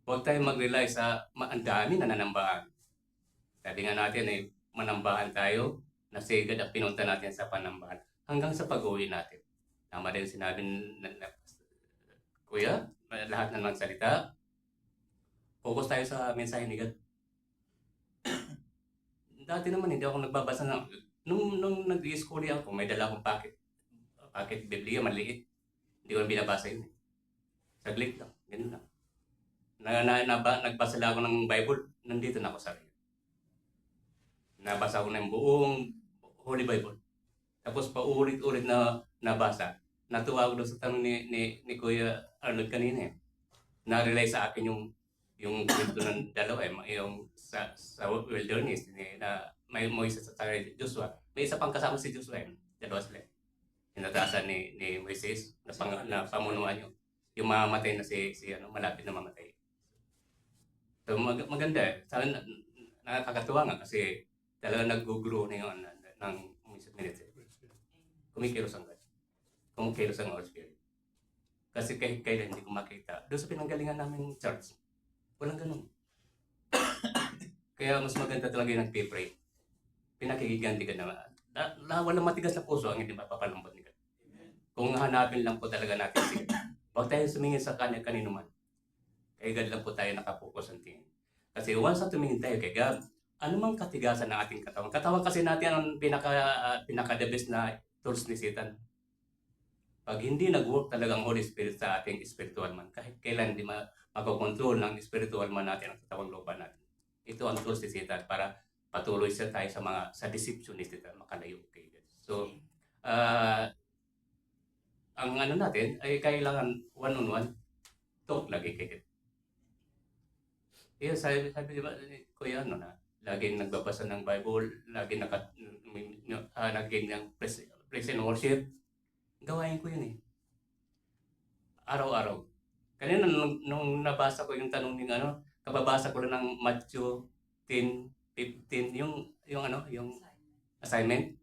H: huwag tayo mag-rely sa ang dami na nanambahan. Sabi nga natin ay manambahan tayo, na si God ang pinunta natin sa panambahan hanggang sa pag-uwi natin. Tama din sinabi na Kuya, lahat na magsalita, focus tayo sa mensahe ni God. Dati naman hindi ako nagbabasa ng nung nag-i-school ako, may dala akong packet Biblia maliit. Hindi ko na binabasa yun. Saglit lang, ganun lang. Nagbasa lang ako ng Bible, nandito na ako sa rin. Nabasa ko na yung buong Holy Bible. Tapos paulit-ulit na nabasa. Natuwa ko doon sa tanong ni Kuya Arnold kanina. Na-relay sa akin yung kwento ng dalawa yung sa wilderness na may Moises at Joshua. May isa pang kasama si Joshua dalawa sila. Tinatasan ni Moises na pamunuan yung mamamatay na si malapit na mamatay. So maganda. Sana nakakatuwa nga kasi talagang nag-grow na yun ng minutes. Kumikilos ang God. Kumikilos ang Holy Spirit. Kasi kahit kailan hindi ko makita. Doon sa pinanggalingan namin church, walang ganun. Kaya mas maganda talaga yung nag-pray. Pinakikiganti ka na. Walang matigas na puso ang hindi mapapalambot ni God. Kung hanapin lang po talaga natin siya. Huwag tayo sumingin sa kanino man. Kay God lang po tayo nakapokus ang tingin. Kasi once na tumingin tayo kay God, anumang katigasan ng ating katawan. Katawan kasi natin ang pinaka-the best na tools ni Satan. Pag hindi nag-work talaga ang Holy Spirit sa ating spiritual man, kahit kailan hindi makokontrol ng spiritual man natin ang katawang lupa natin. Ito ang tools ni Satan para patuloy siya tayo sa deception ni Satan, makalayo kay God. So, ang ano natin ay kailangan one-on-one talk lagi kay God. Yes, sabi di ba, kuya, na laging nagbabasa ng Bible, laging laging ng praise and worship. Gawain ko yun eh. Araw-araw. Kanina nung nabasa ko yung tanong ng kababasa ko lang ng Matthew 10:15, yung assignment.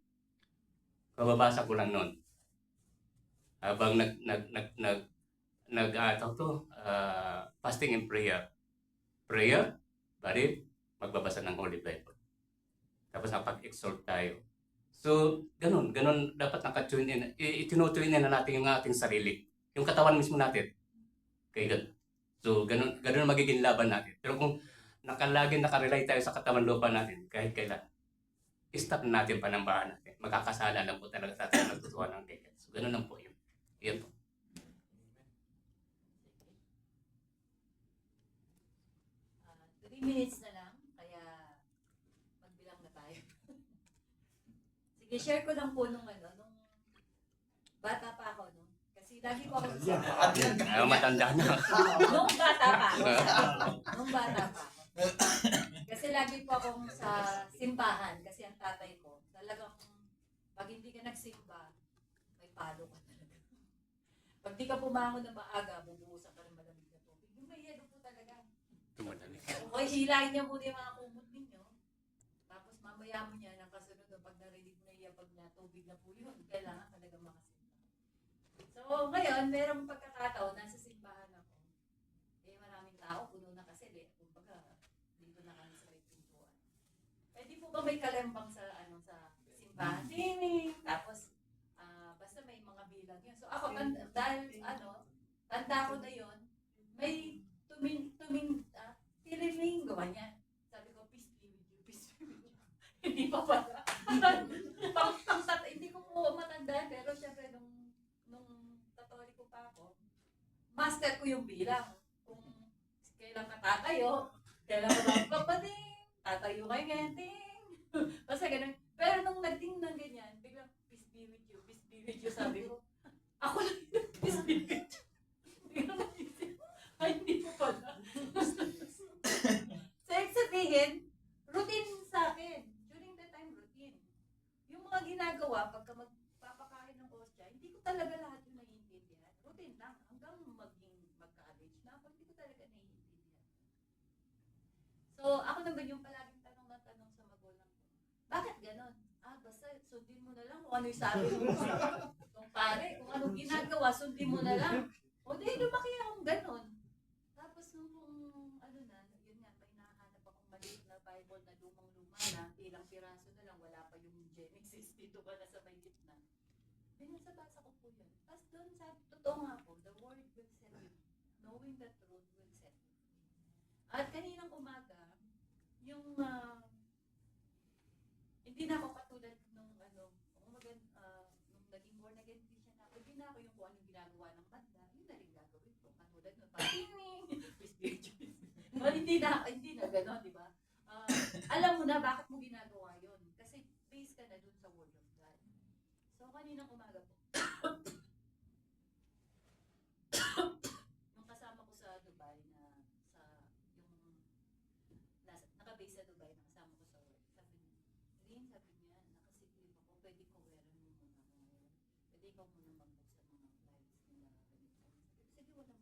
H: Kababasa ko lang noon. Habang fasting and prayer. Prayer, bali, magbabasa ng Holy Bible. Tapos napag-exhort tayo. So, ganun dapat naka-tune in. Itino-tune in na natin yung ating sarili. Yung katawan mismo natin. Kay God. So, ganun magiging laban natin. Pero kung nakarely tayo sa katawan lupa natin, kahit kailan, stop na natin panambahan natin. Magkakasala lang po talaga sa ating nagtutuwa ng kay God. So, ganun lang po yun. Yan po.
I: 3 minutes na lang, kaya magbilang na tayo. Sige, share ko lang po nung bata pa ako, no? Kasi lagi ko ako
H: Matanda na.
I: nung bata pa ako. Nung bata pa ako. Kasi lagi po akong sa simbahan, kasi ang tatay ko, talagang pag hindi ka nagsimba, may palo ka talaga. Pag di ka pumangon na maaga, bubuhusan ka ng malamig na tubig. Yung may yelo po talaga. Okay, hilahin niya muna yung mga kumot ninyo. Tapos mamaya mo niya, ng kasunod, pag narinig mo na iyabag na tubig na po yun, kailangan talaga makasimba. So, ngayon, merong pagkakataon, nasa simbahan ako. Eh, maraming tao, puno na kasi, kumbaga, dito na kami sa may pintuan. Eh, di po ba may kalembang sa simbahan? Tining! Tapos, basta may mga bilang yun. So, ako, tanda ko na yun, may tiriling, gawa niya. Sabi ko, peace be with you, peace be with you. Hindi pa pala. Hindi ko po matanda, pero syempre, nung katoliko pa ako, master ko yung bilang. Kung kailan ka tatayo, kailan ka magpapading, tatayo kayo ganyan, ting. Basta ganun. Pero nung nagting ng ganyan, biglang, peace be with you, sabi ko. Ako lang yun, peace be with you. Biglang naisip, ay, hindi ko pala. So, sabihin, routine sa akin. During the time, routine. Yung mga ginagawa, pagka magpapakain ng ostya, hindi ko talaga lahat yung naiintindihan. Routine lang. Hanggang magka-age na ako, hindi ko talaga naiintindihan. So, ako naman yung palaging tanong sa magulang ko. Bakit ganon? Basta sundin mo na lang kung ano yung sabi mo. Kung pare, kung anong ginagawa, sundin mo na lang. O di, lumaki akong ganon. Tapos nung yun nga, may nahanap akong maliit na Bible na lumang-luma na, ilang piraso na lang, wala pa yung Genesis, dito ka na sa may gitna. Binasa-basa ko po yun. Tapos doon sabi, totoo nga po, the word will set you. Knowing the truth will set you. At kaninang umaga, yung, hindi na ako katulad nung nung naging born again Christian ako, hindi na ako yung kung anong ginagawa ng banda, yun na rin gagawin ko. Katulad nung patining, hindi na gano'n, di ba? Alam mo na bakit mo ginagawa yun. Kasi based ka na dun sa Word of God. So, kaninang umaga po, nung kasama ko sa Dubai nakabase sa Dubai, nakasama ko sa work. Sabi niya, nakasiklim ako, pwede ko wearan mo muna ako ngayon. Pwede ikaw muna mag-book sa mga flights nila. Sige, walang problema. Kasi kanya,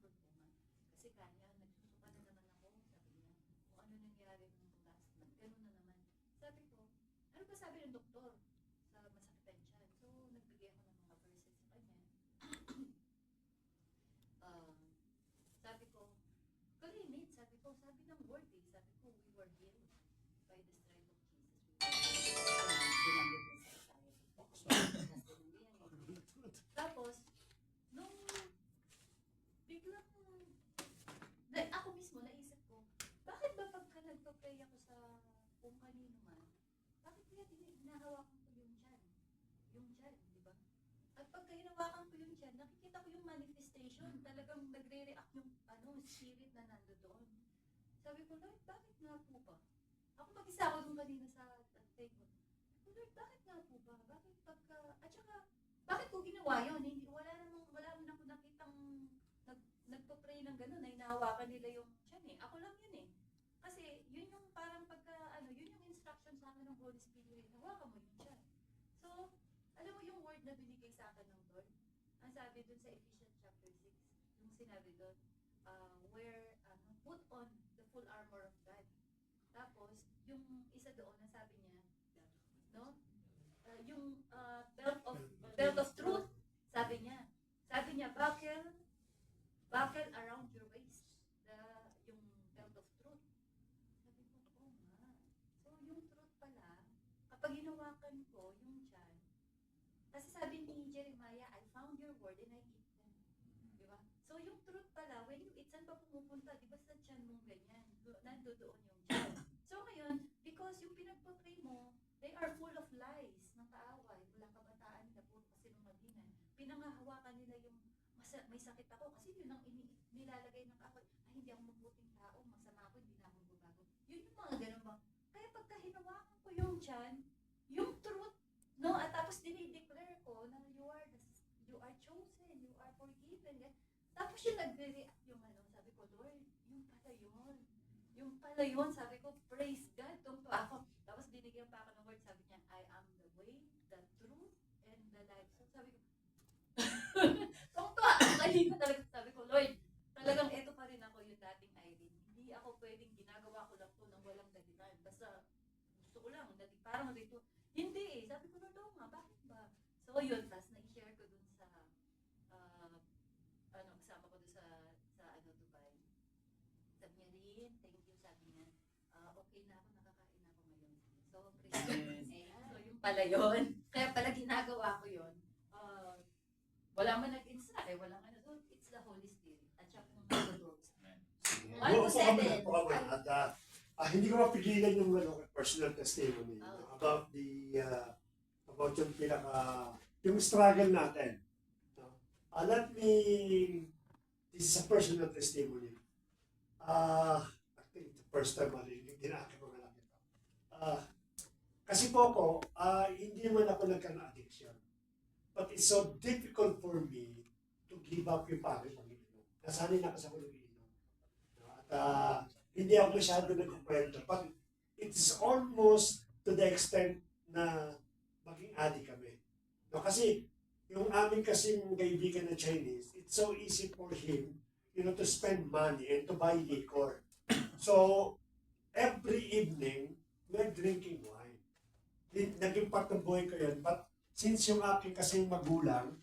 I: nagsusuka na naman ako. Sabi niya, kung ano nangyari nung last month, gano'n na hinahawakan ko yung tiyan. Yung tiyan, di ba? At pagka hinawakan ko yung tiyan, nakikita ko yung manifestation. Talagang nagre-react yung spirit na nando doon. Sabi ko, Lord, bakit nga po ba? Ako mag-isa ako nung kanina sa table. Lord, bakit nga po ba? Bakit pagka, at saka, bakit ko ginawa yun? Hindi, wala naman ako nakitang nagpo-pray ng gano'n, na hinahawakan nila yung tiyan eh. Ako lang yun eh. Kasi, yun yung parang pagka, yun yung instruction sa akin ng Holy Spirit, hawakan mo yung tiyan. So, alam mo yung word na binigay sa akin ng Lord? Ang sabi dun sa Ephesians chapter 6, yung sinabi dun, put on the full armor of God. Tapos, yung isa doon, ang sabi niya, no? Yung belt of truth, sabi niya, buckle around your waist, yung belt of truth. Sabi ko, oh nga. So, yung truth pala, kapag hinawakan ko yung tiyan, kasi sabi ni Jeremiah, I found your word and I eat them. Di ba? So, yung truth pala, when you eat, saan pa pumupunta? Di ba sa tiyan mong ganyan? Nandoon yung tiyan. So, ngayon, because yung pinagpapray mo, they are full of lies ng kaaway. Mula kabataan nila, puro kasinungalingan. Pinangahawakan nila yung may sakit ako kasi yun ang nilalagay ng kaaway. Ay, hindi ako mabuting tao, masama ako, hindi na ako magbabago. Yun yung mga ganun ba? Kaya pagka hinawakan ko yung tiyan, yung truth, no? At tapos dinideclare ko na you are chosen, you are forgiven. Tapos yung nagre-react yung sabi ko, Lord, yung pala yun. Yung pala yun, sabi ko, praise God, tungto ako. Tapos binigyan pa ako ng word, sabi niya, I am the way, the truth, and the life. So sabi ko, tungto ako, kanina talaga sabi ko, Lord, talagang eto pa rin ako yung dating Irene. Hindi ako pwedeng ginagawa ko lang to ng walang dahilan. Basta gusto ko lang, parang dito, hindi eh. Sabi ko, Lord, nga, bakit ba? So yun, tapos na-share ko dun sa, kasama ko dun sa Dubai. Sabi niya, Rin, thank you, sabi niya, okay na ako, nakakain ako ngayon. So, praise God. So, yung pala yun. Kaya pala ginagawa ko yun. Wala man nag-instruct eh, walang so it's the Holy Spirit. At siya kung nag-rules. 1 to 7.
B: At hindi ko mapigilan yung personal testimony about yung yung struggle natin. This is a personal testimony. I think the first time marinig din aking mga anak ito. Kasi po ako, hindi naman ako nagka-addiction. But it's so difficult for me to give up yung pag-inom. Nasanay na kasi ako nag-inom. At hindi ako masyado nagkukwento. But it's almost to the extent na maging addict kami. No, kasi yung aming kasing kaibigan na Chinese, it's so easy for him, to spend money and to buy liquor. So, every evening, we're drinking wine. Naging part ng buhay ko yun. But since yung aking kasing magulang,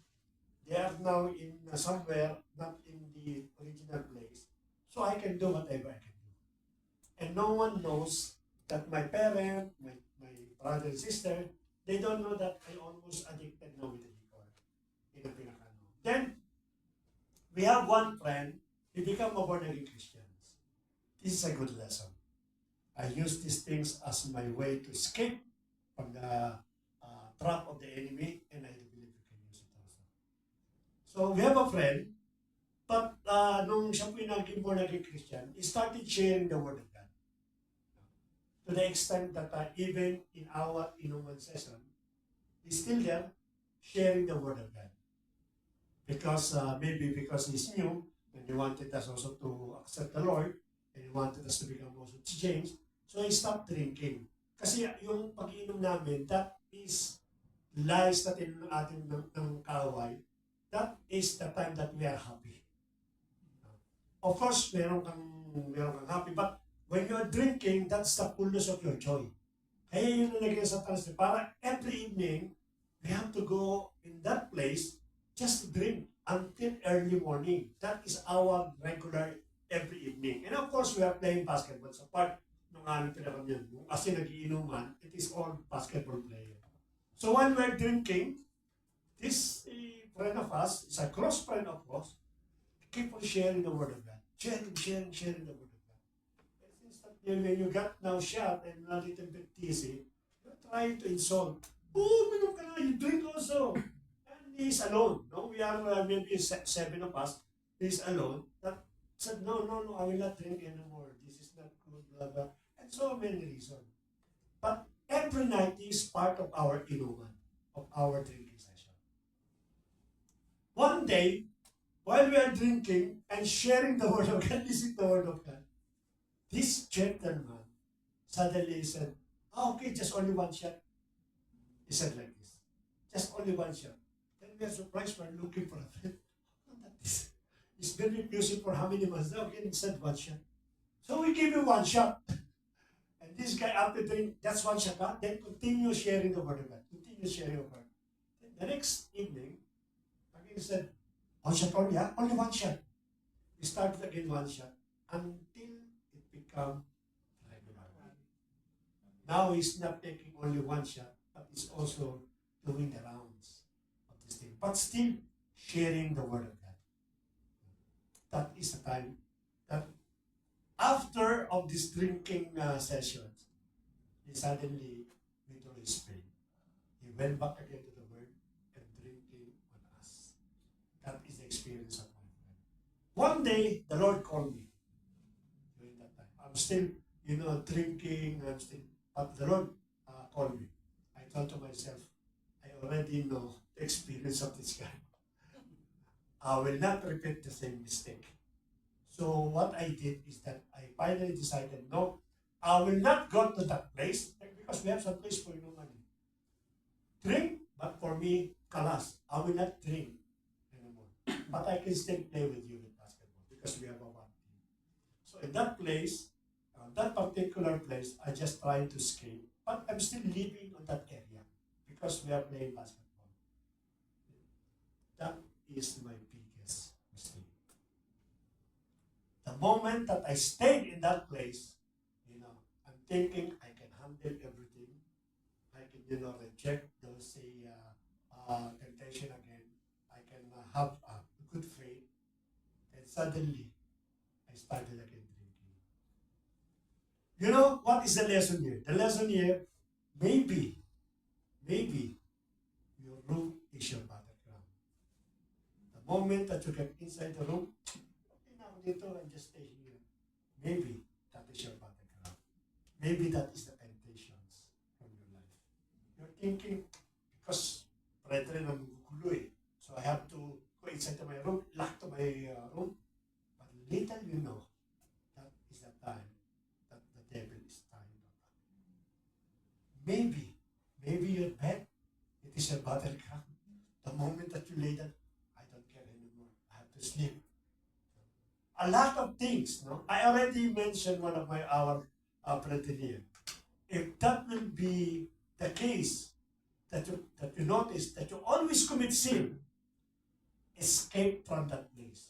B: they are now in somewhere, not in the original place, so I can do whatever I can do. And no one knows that my parent, my brother and sister, they don't know that I almost addicted now with the liquor. Then, we have one friend, he became a born-again Christians. This is a good lesson. I use these things as my way to escape from the trap of the enemy, and I believe we can use it also. So we have a friend, but nung siya po yung naging born-again Christian, he started sharing the Word of God. To the extent that even in our inuman session, he's still there sharing the Word of God. Because maybe because he's new, and he wanted us also to accept the Lord, and he wanted us to become also changed, so he stopped drinking. Kasi yung pag-inom namin, that is lies natin ng ating ng kaaway, that is the time that we are happy. Of course, meron kang happy, but when you are drinking, that's the fullness of your joy. Kaya yun nalagay sa transfer. Para every evening, we have to go in that place just to drink until early morning. That is our regular every evening. And of course, we are playing basketball. Sa part ng aming pinakam yan. Kasi nagiinuman, it is all basketball player. So when we're drinking, this friend of us, is a close friend of us, keep on sharing the Word of God. Sharing the Word of God. And since that when you got now shot and a little bit dizzy, You're trying to insult. Oh, minom ka na, you drink also. And he's alone. No, we are maybe 7 of us. He's alone. That said, no, I will not drink anymore. This is not good, blah, blah. And so many reasons. But every night is part of our inuman, of our drinking session. One day, while we are drinking and sharing the word of God, listening to the word of God, this gentleman suddenly said, okay, just only one shot. He said like this, just only one shot. Then we are surprised, we're looking for a friend. He's been refusing for how many months now? Okay, he said one shot. So we give him one shot. And this guy, after drink, that's one shot, huh? Then continue sharing the word of God. Continue sharing the word. Then the next evening, again he said, one shot only, huh? Only one shot. We started again one shot until it became regular. Now he's not taking only one shot, but he's also doing the rounds of this thing. But still sharing the word of God. That is the time that after of this drinking sessions, he suddenly withdrew his pain. He went back again to the word and drinking on us. That is the experience of my friend. One day, the Lord called me during that time. I'm still, drinking, but the Lord called me. I thought to myself, I already know the experience of this guy. I will not repeat the same mistake. So what I did is that I finally decided, no, I will not go to that place because we have some place for money. Drink, but for me, kalas. I will not drink anymore. But I can still play with you with basketball because we have a one team. So in that place, that particular place, I just trying to escape, but I'm still living on that area because we are playing basketball. That is my biggest mistake. The moment that I stayed in that place, I'm thinking I can handle everything. I can, reject those temptation again. I can have a good faith. And suddenly, I started again drinking. You know what is the lesson here? The lesson here, maybe your room is your battleground. The moment that you get inside the room, and just stay here. Maybe that is your battleground. Maybe that is the temptations from your life. You're thinking, because brethren, I'm gugulo eh. So I have to go inside to my room, lock to my room. But little you know, that is the time that the devil is trying to attack. Maybe your bed, it is your battleground. The moment that you lay down, I don't care anymore. I have to sleep. A lot of things, no? I already mentioned one of our brethren here. If that will be the case, that you notice that you always commit sin, escape from that place.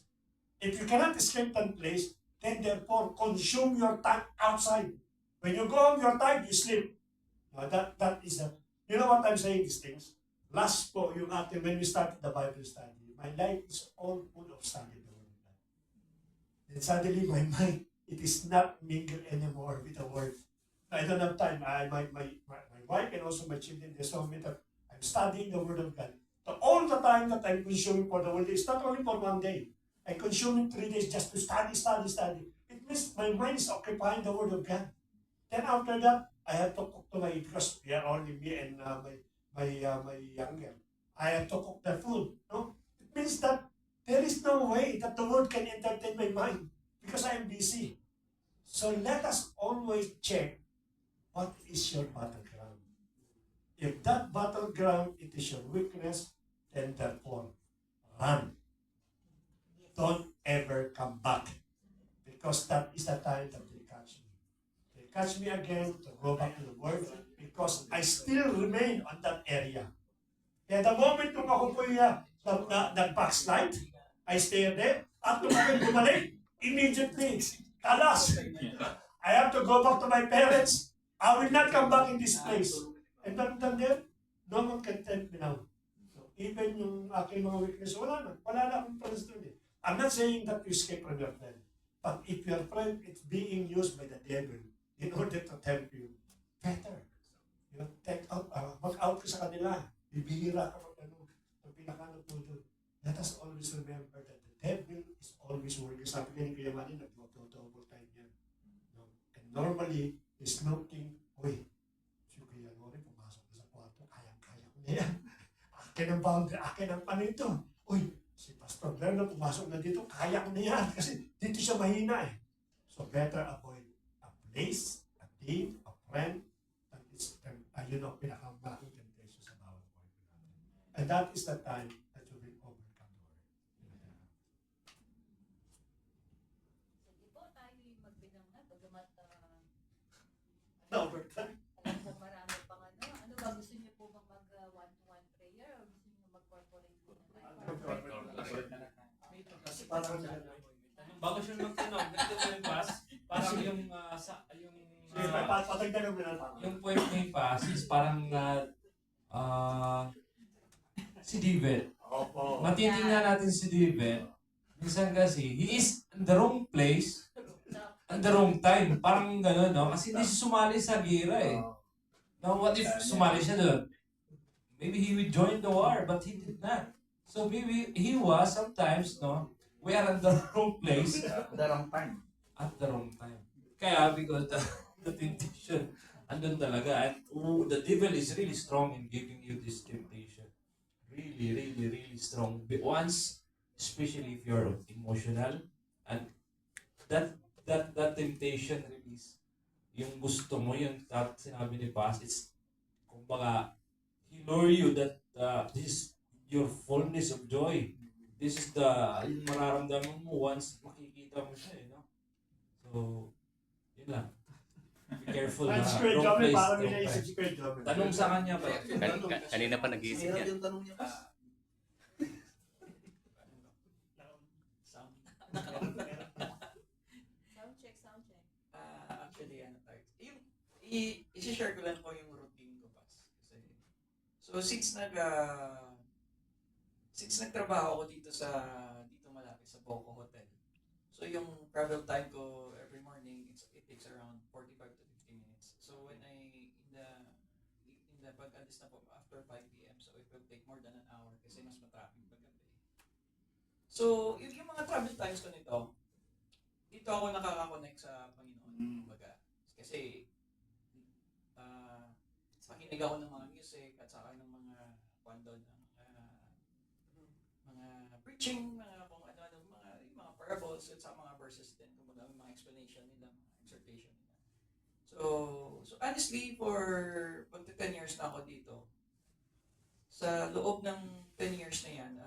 B: If you cannot escape that place, then therefore consume your time outside. When you go home, your time, you sleep. That is that. You know what I'm saying, these things? Last po, yung atin, when we started the Bible study, my life is all full of study. Then suddenly my mind, it is not mingled anymore with the word. I don't have time. My wife and also my children, they saw me that I'm studying the word of God. So all the time that I'm consuming for the whole day, it's not only for one day. I consume it 3 days just to study. It means my mind is occupying the word of God. Then after that, I have to cook to because we are only me and my younger. I have to cook the food. No? It means that there is no way that the word can entertain my mind because I am busy. So let us always check what is your battleground. If that battleground, it is your weakness, then therefore, run. Don't ever come back because that is the time that they catch me. They catch me again to go back to the word because I still remain on that area. And the moment nung ako po nag-backslide, I stay there. At nung ako bumalik, immediately, kalas. I have to go back to my parents. I will not come back in this place. And then there, no one can tempt me now. So even yung aking mga weakness, wala na akong friends doon eh. I'm not saying that you escape from your friend. But if your friend is being used by the devil in order to tempt you, better. Take nila. Bibihira ka ang pinakano po doon. Let us always remember that the devil is always working. Sabi ka ni Kuya Manny, nag-double time yan. No? And normally, he's looking, uy, si Kuya Nori pumasok na sa kwarto, kaya ko na yan. Akin ang boundary, akin ang panito. Uy, si Pastor Lerno pumasok na dito, kaya ko na yan. Kasi dito siya mahina eh. So better avoid a place, a date, a friend, that is, pinakamalaking temptation sa bawat buhay ko natin. And that is the time that you will overcome the world.
I: Sige po, tayo yung magbilang na, bagamat
B: Na-overtime.
I: alam ko marami pang ano. Ano ba, gusto niyo po bang mag-one-to-one prayer o gusto niyo mag-corporate po na tayo?
D: Kasi parang bago siya magtanong, ganito po yung pass, parang yung
B: Sige, patagdagan mo na lang.
D: yung point na yung pass is parang si David.
B: Opo.
D: Matitingnan natin si David. Minsan kasi, he is in the wrong place at the wrong time. Parang gano'n, no? Kasi hindi siya sumali sa gira eh. Now, what if sumali siya doon? Maybe he would join the war, but he did not. So maybe he was sometimes, no? We are in the wrong place
F: The wrong time.
D: at the wrong time. Kaya because the temptation andun talaga. And the devil is really strong in giving you this temptation. Really, really, really strong. Once, especially if you're emotional, and that temptation release, yung gusto mo, yung sinabi ni Paz, it's, kumbaga, he lure you that this is your fullness of joy. This is yung mararamdaman mo once makikita mo siya, no? So, yun lang. Be careful na.
B: Ay, si Kuya
D: Wrong
B: Jomel,
D: place,
B: parang
D: wrong
B: may naisip
D: time.
B: si Kuya Jomel.
D: Tanong sa kanya ba?
H: Kanina pa nag-iisip
F: Mahirap
H: yan.
F: yung tanong niya, Pas.
I: Sound check, sound check.
J: Actually, ano tayo. I-share ko lang po yung routine ko, Pas. Kasi, so, since nagtrabaho ako dito malapit sa Boco Hotel. So, yung travel time ko every morning, it takes around 45 to 50 minutes. So, when in the pag-alis na po after 5 p.m., so it will take more than an hour kasi mas matraffic paggabi. So, yung mga travel times ko nito, dito ako nakaka-connect sa Panginoon. Kumbaga. Kasi, makinig ako ng mga music at saka ng mga mga preaching, mga kung ano-ano, yung mga parables at saka mga verses din, kumbaga mga explanation nila, mga exhortation nila. So honestly, for magta 10 years na ako dito, sa loob ng 10 years na yan,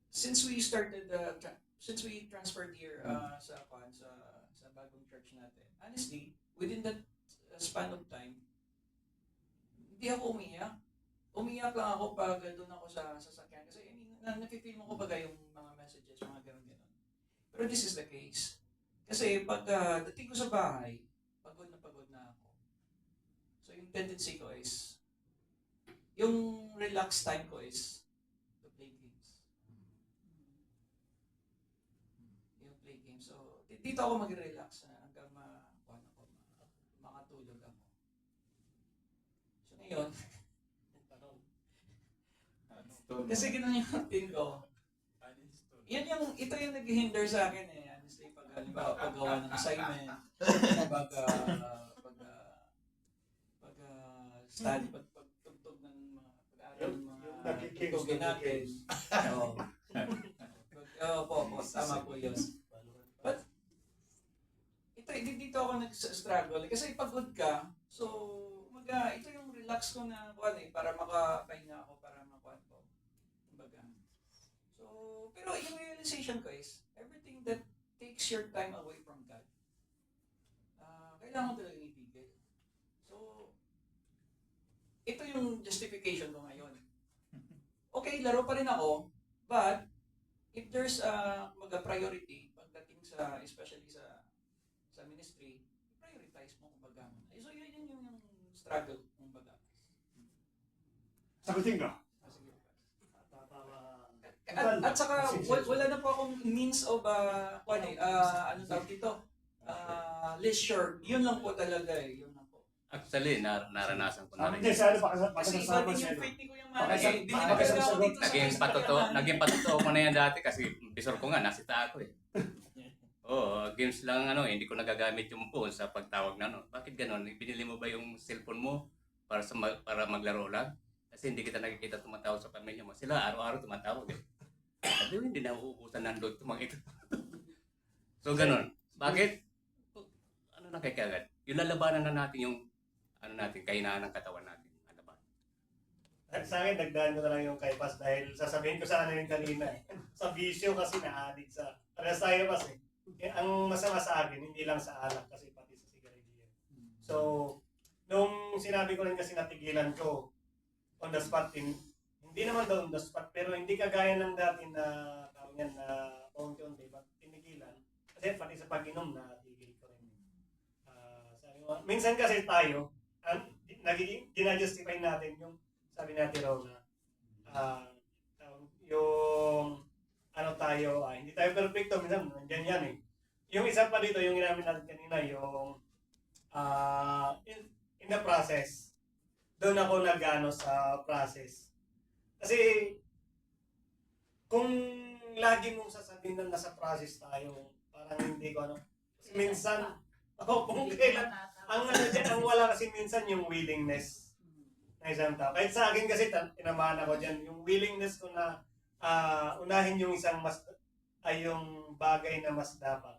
J: since we transferred here sa bagong church natin, honestly, within that span of time, hindi ako umiyak. Umiyak lang ako pag doon ako sa sasakyan. Kasi I mean, nafe-feel mo ko baga yung mga messages, mga gano'n-gano'n. Pero this is the case. Kasi pag dating ko sa bahay, pagod na ako. So yung tendency ko is, yung relax time ko is to play games. Yung play games. So dito ako mag-relax hanggang makatulog ako. So ngayon, kasi ganun yung routine ko. Ito yung nag-hinder sa akin eh. Honestly, pag halimbawa paggawa ng assignment, pagtugtog ng mga pag-aaral ng mga tugtugin natin. Tama po yun. But, dito ako nag-struggle. Kasi pagod ka, so, ito yung relax ko na para makapahinga ako, para makuha ko. Kumbaga. So, pero yung realization ko is, everything that takes your time away from God, kailangan mo talagang itigil. So, ito yung justification ko ngayon. Okay, laro pa rin ako, but if there's a priority pagdating especially sa ministry, prioritize mo kumbaga. So, yun yung struggle kumbaga.
B: Sagutin ka.
J: At saka wala na po akong means of ano tawag dito? Leisure. Yun lang po talaga eh. Yun lang po.
H: Actually, naranasan ko na rin.
B: Hindi, sa ano,
J: Kasi iba
B: pakasasama
J: din
B: siya.
J: yung faith ni Kuya Manny.
B: Pakasa-
J: Hindi na
B: pakasa-
J: talaga ako
B: sagot.
J: dito sa
H: Naging patotoo ko na yan dati kasi bisor ko nga, nasita ako eh. Oo, games lang hindi ko nagagamit yung phone sa pagtawag na Bakit ganon? Binili mo ba yung cellphone mo para maglaro lang? Kasi hindi kita nakikita tumatawag sa pamilya mo. Sila araw-araw tumatawag eh. Sabi ko, hindi na uubusan ng load ito mga ito. So ganon. Bakit? Ano na kay kagad? Yung lalabanan na natin yung kahinaan ng katawan natin. Lalabanan.
K: Sa akin, dagdagan ko na lang yung kay Pas dahil sasabihin ko sana yung kanina. Sa bisyo kasi na-addict sa... Parehas tayo kasi. Ang masama sa akin, hindi lang sa alak kasi pati sa sigarilyo. So, nung sinabi ko rin kasi natigilan ko, on the spot, hindi naman daw on the spot, pero hindi kagaya ng dati na tawag yan na paunti-unti, but tinigilan. Kasi pati sa pag-inom na tigil ko rin. Sabi mo, minsan kasi tayo, ginajustify natin yung sabi natin raw na yung tayo, hindi tayo perfecto, minsan nandiyan yan eh. Yung isa pa dito, yung inamin natin kanina, yung in the process, doon ako nag-ano sa process. Kasi kung lagi mong sasabihin na nasa process tayo, parang hindi ko kasi minsan, kung kailan, ang wala kasi minsan yung willingness na isang tao. Kahit sa akin kasi, tinamaan ako dyan, yung willingness ko na unahin yung yung bagay na mas dapat.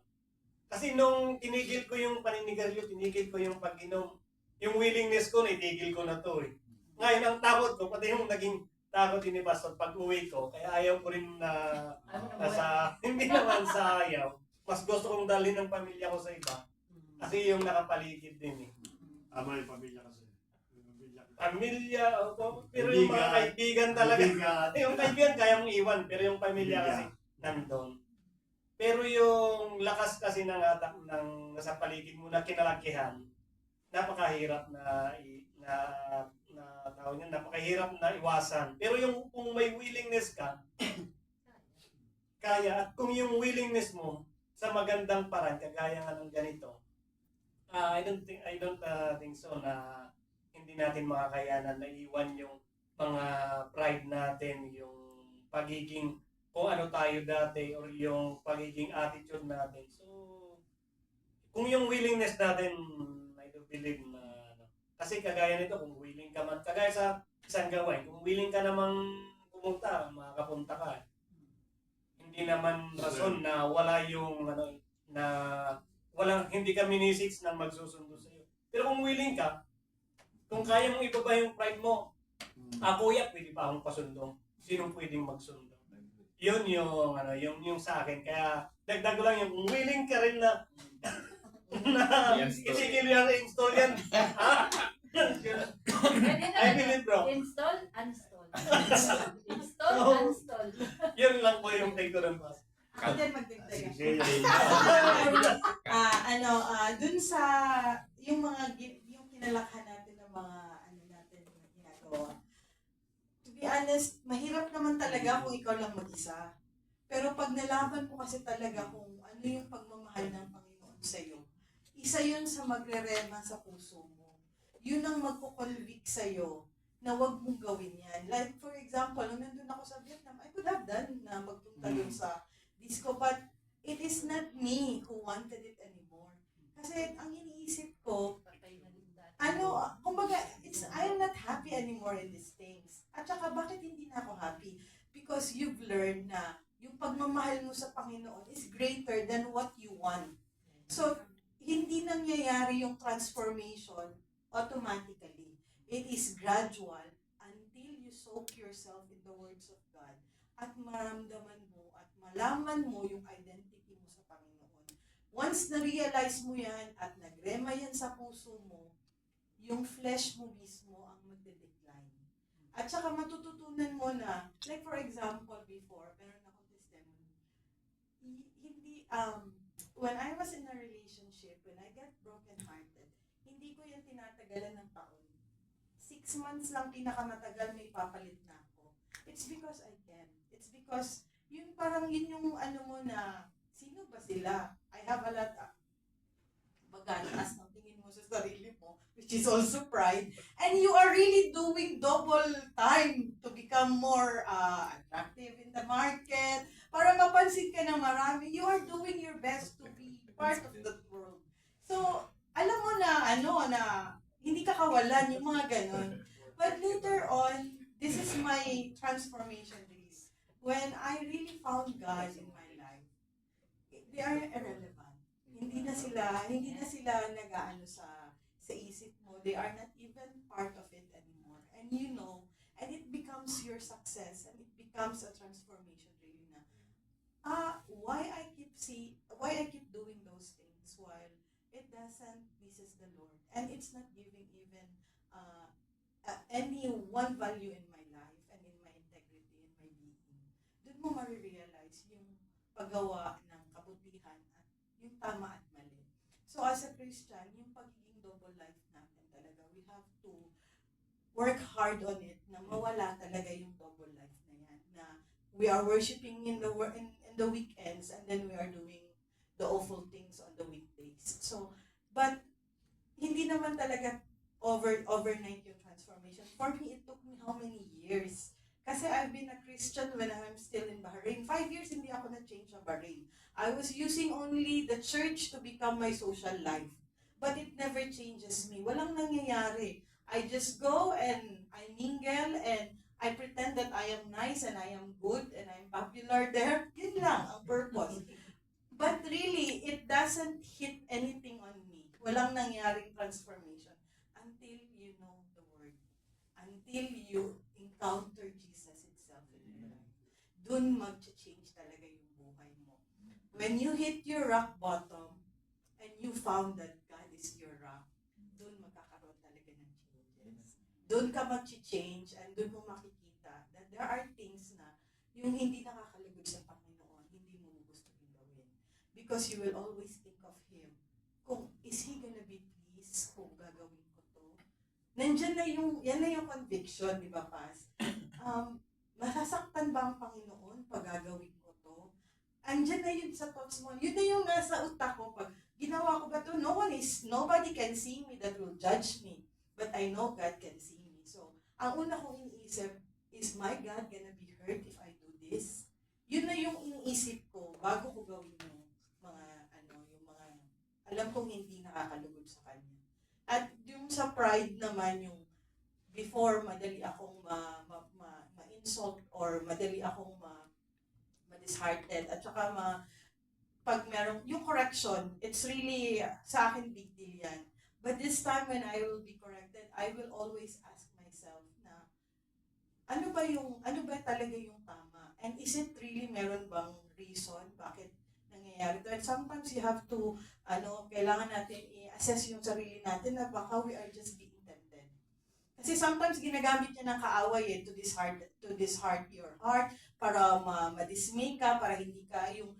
K: Kasi nung tinigil ko yung paninigarilyo, tinigil ko yung pag-inom, yung willingness ko, itigil ko na to eh. Ngayon, ang takot ko, pati yung naging takot ni Pastor pag uwi ko, kaya ayaw ko rin hindi naman sa ayaw. Mas gusto kong dalhin ng pamilya ko sa iba. Kasi yung nakapaligid din eh.
B: Tama yung pamilya kasi.
K: Pamilya, pero yung mga kaibigan talaga. Yung kaibigan kaya mong iwan, pero yung pamilya kasi nandun. Pero yung lakas kasi ng atak ng nasa paligid mo na kinalakihan, napakahirap napakahirap na iwasan. Pero yung kung may willingness ka, kaya. At kung yung willingness mo sa magandang paraan, kagaya nga ng ganito, I don't think so na hindi natin makakayanan na iwan yung mga pride natin, yung pagiging kung ano tayo dati or yung pagiging attitude natin. So, kung yung willingness natin, I do believe na kasi kagaya nito, kung willing ka man, kagaya sa isang gawain, kung willing ka namang pumunta, makakapunta ka. Hindi naman rason na wala yung na hindi ka minisits nang magsusundo sa iyo. Pero kung willing ka, kung kaya mong ibaba yung pride mo, kuya, pwede pa akong pasundong. Sinong pwedeng magsundo? Yun yung sa akin. Kaya dagdag ko lang yung willing ka rin na isigil yan, install yan. I believe, bro.
I: Install, uninstall.
K: Yun lang po yung take ko ng pass.
E: Ako din magdagdag ako.
B: Sige.
E: Dun sa yung kinalakhan natin ng mga natin ginagawa. To be honest, mahirap naman talaga kung ikaw lang mag-isa. Pero pag nalaman mo kasi talaga kung ano yung pagmamahal ng Panginoon sa iyo, isa yun sa magre-rema sa puso mo. Yun ang magko-convict sa iyo na wag mong gawin yan. Like for example, nung nandun ako sa Vietnam, I could have done na magpunta dun sa disco, but it is not me who wanted it anymore. Kasi ang iniisip ko, kumbaga, I am not happy anymore in these things. At saka, bakit hindi na ako happy? Because you've learned na yung pagmamahal mo sa Panginoon is greater than what you want. So, hindi nangyayari yung transformation automatically. It is gradual until you soak yourself in the words of God at maramdaman mo at malaman mo yung identity mo sa Panginoon. Once na-realize mo yan at nagrema yan sa puso mo, yung flesh mo mismo ang magde-decline. At saka matututunan mo na, like for example, before, meron akong testimony. When I was in a relationship, when I got broken-hearted, hindi ko yan tinatagalan ng taon. 6 months lang pinakamatagal, may papalit na ako. It's because I can. It's because, yun yung mo na, sino ba sila? I have a lot of, taas ng tingin mo sa sarili mo, which which is also pride, and you are really doing double time to become more attractive in the market, para mapansin ka ng marami, you are doing your best to be part of that world. So, alam mo na, na hindi ka kawalan yung mga ganon. But later on, this is my transformation days. When I really found God in my life, they are irrelevant. Hindi na sila nag-aano sa isip mo. They are not even part of it anymore. And and it becomes your success, and it becomes a transformation really na. Why I keep doing those things while it doesn't pleases the Lord, and it's not giving even any one value in my life and in my integrity and my being. Doon mo marirealize yung paggawa ng kabutihan at yung tama at mali. So as a Christian, yung pagiging double life natin talaga, we have to work hard on it na mawala talaga yung double life na yan. Na we are worshiping in the weekends, and then we are doing the awful things on the weekdays. So, but hindi naman talaga overnight yung transformation. For me, it took me how many years? Kasi I've been a Christian when I'm still in Bahrain. 5 years hindi ako na-change sa Bahrain. I was using only the church to become my social life. But it never changes me. Walang nangyayari. I just go and I mingle and I pretend that I am nice and I am good and I'm popular there. Yun lang ang purpose. But really, it doesn't hit anything on me. Walang nangyaring transformation until you know the Word. Until you encounter Jesus itself in your life. Dun mag-change talaga yung buhay mo. When you hit your rock bottom and you found that God is your rock, dun magkakaroon talaga ng changes. Dun ka mag-change and dun mo makikita that there are things na yung hindi nakakalugod sa Panginoon, hindi mo gusto gawin. Because you will always think of Him. Kung is He gonna be pleased kung gagawin ko to? Nandyan na yan na yung conviction, di ba, Paz? Masasaktan ba ang Panginoon pag gagawin ko to? Andyan na yun sa thoughts mo. Yun na yung nasa utak mo. Pag ginawa ko ba to, nobody can see me that will judge me. But I know God can see me. So, ang una kong iniisip, is my God gonna be hurt if I do this? Yun na yung iniisip ko bago ko gawin yung mga alam kong hindi nakakalugod sa Kanya. At yung sa pride naman, yung before madali akong ma-insult or madali akong ma-disheartened at saka pag merong yung correction, it's really sa akin big deal yan. But this time when I will be corrected, I will always ask myself na ano ba talaga yung tama? And is it really meron bang reason bakit nangyayari ito? And sometimes you have to kailangan natin i-assess yung sarili natin na baka we are just being tempted. Kasi sometimes ginagamit niya ng kaaway to disheart your heart para ma-dismay ka, para hindi ka yung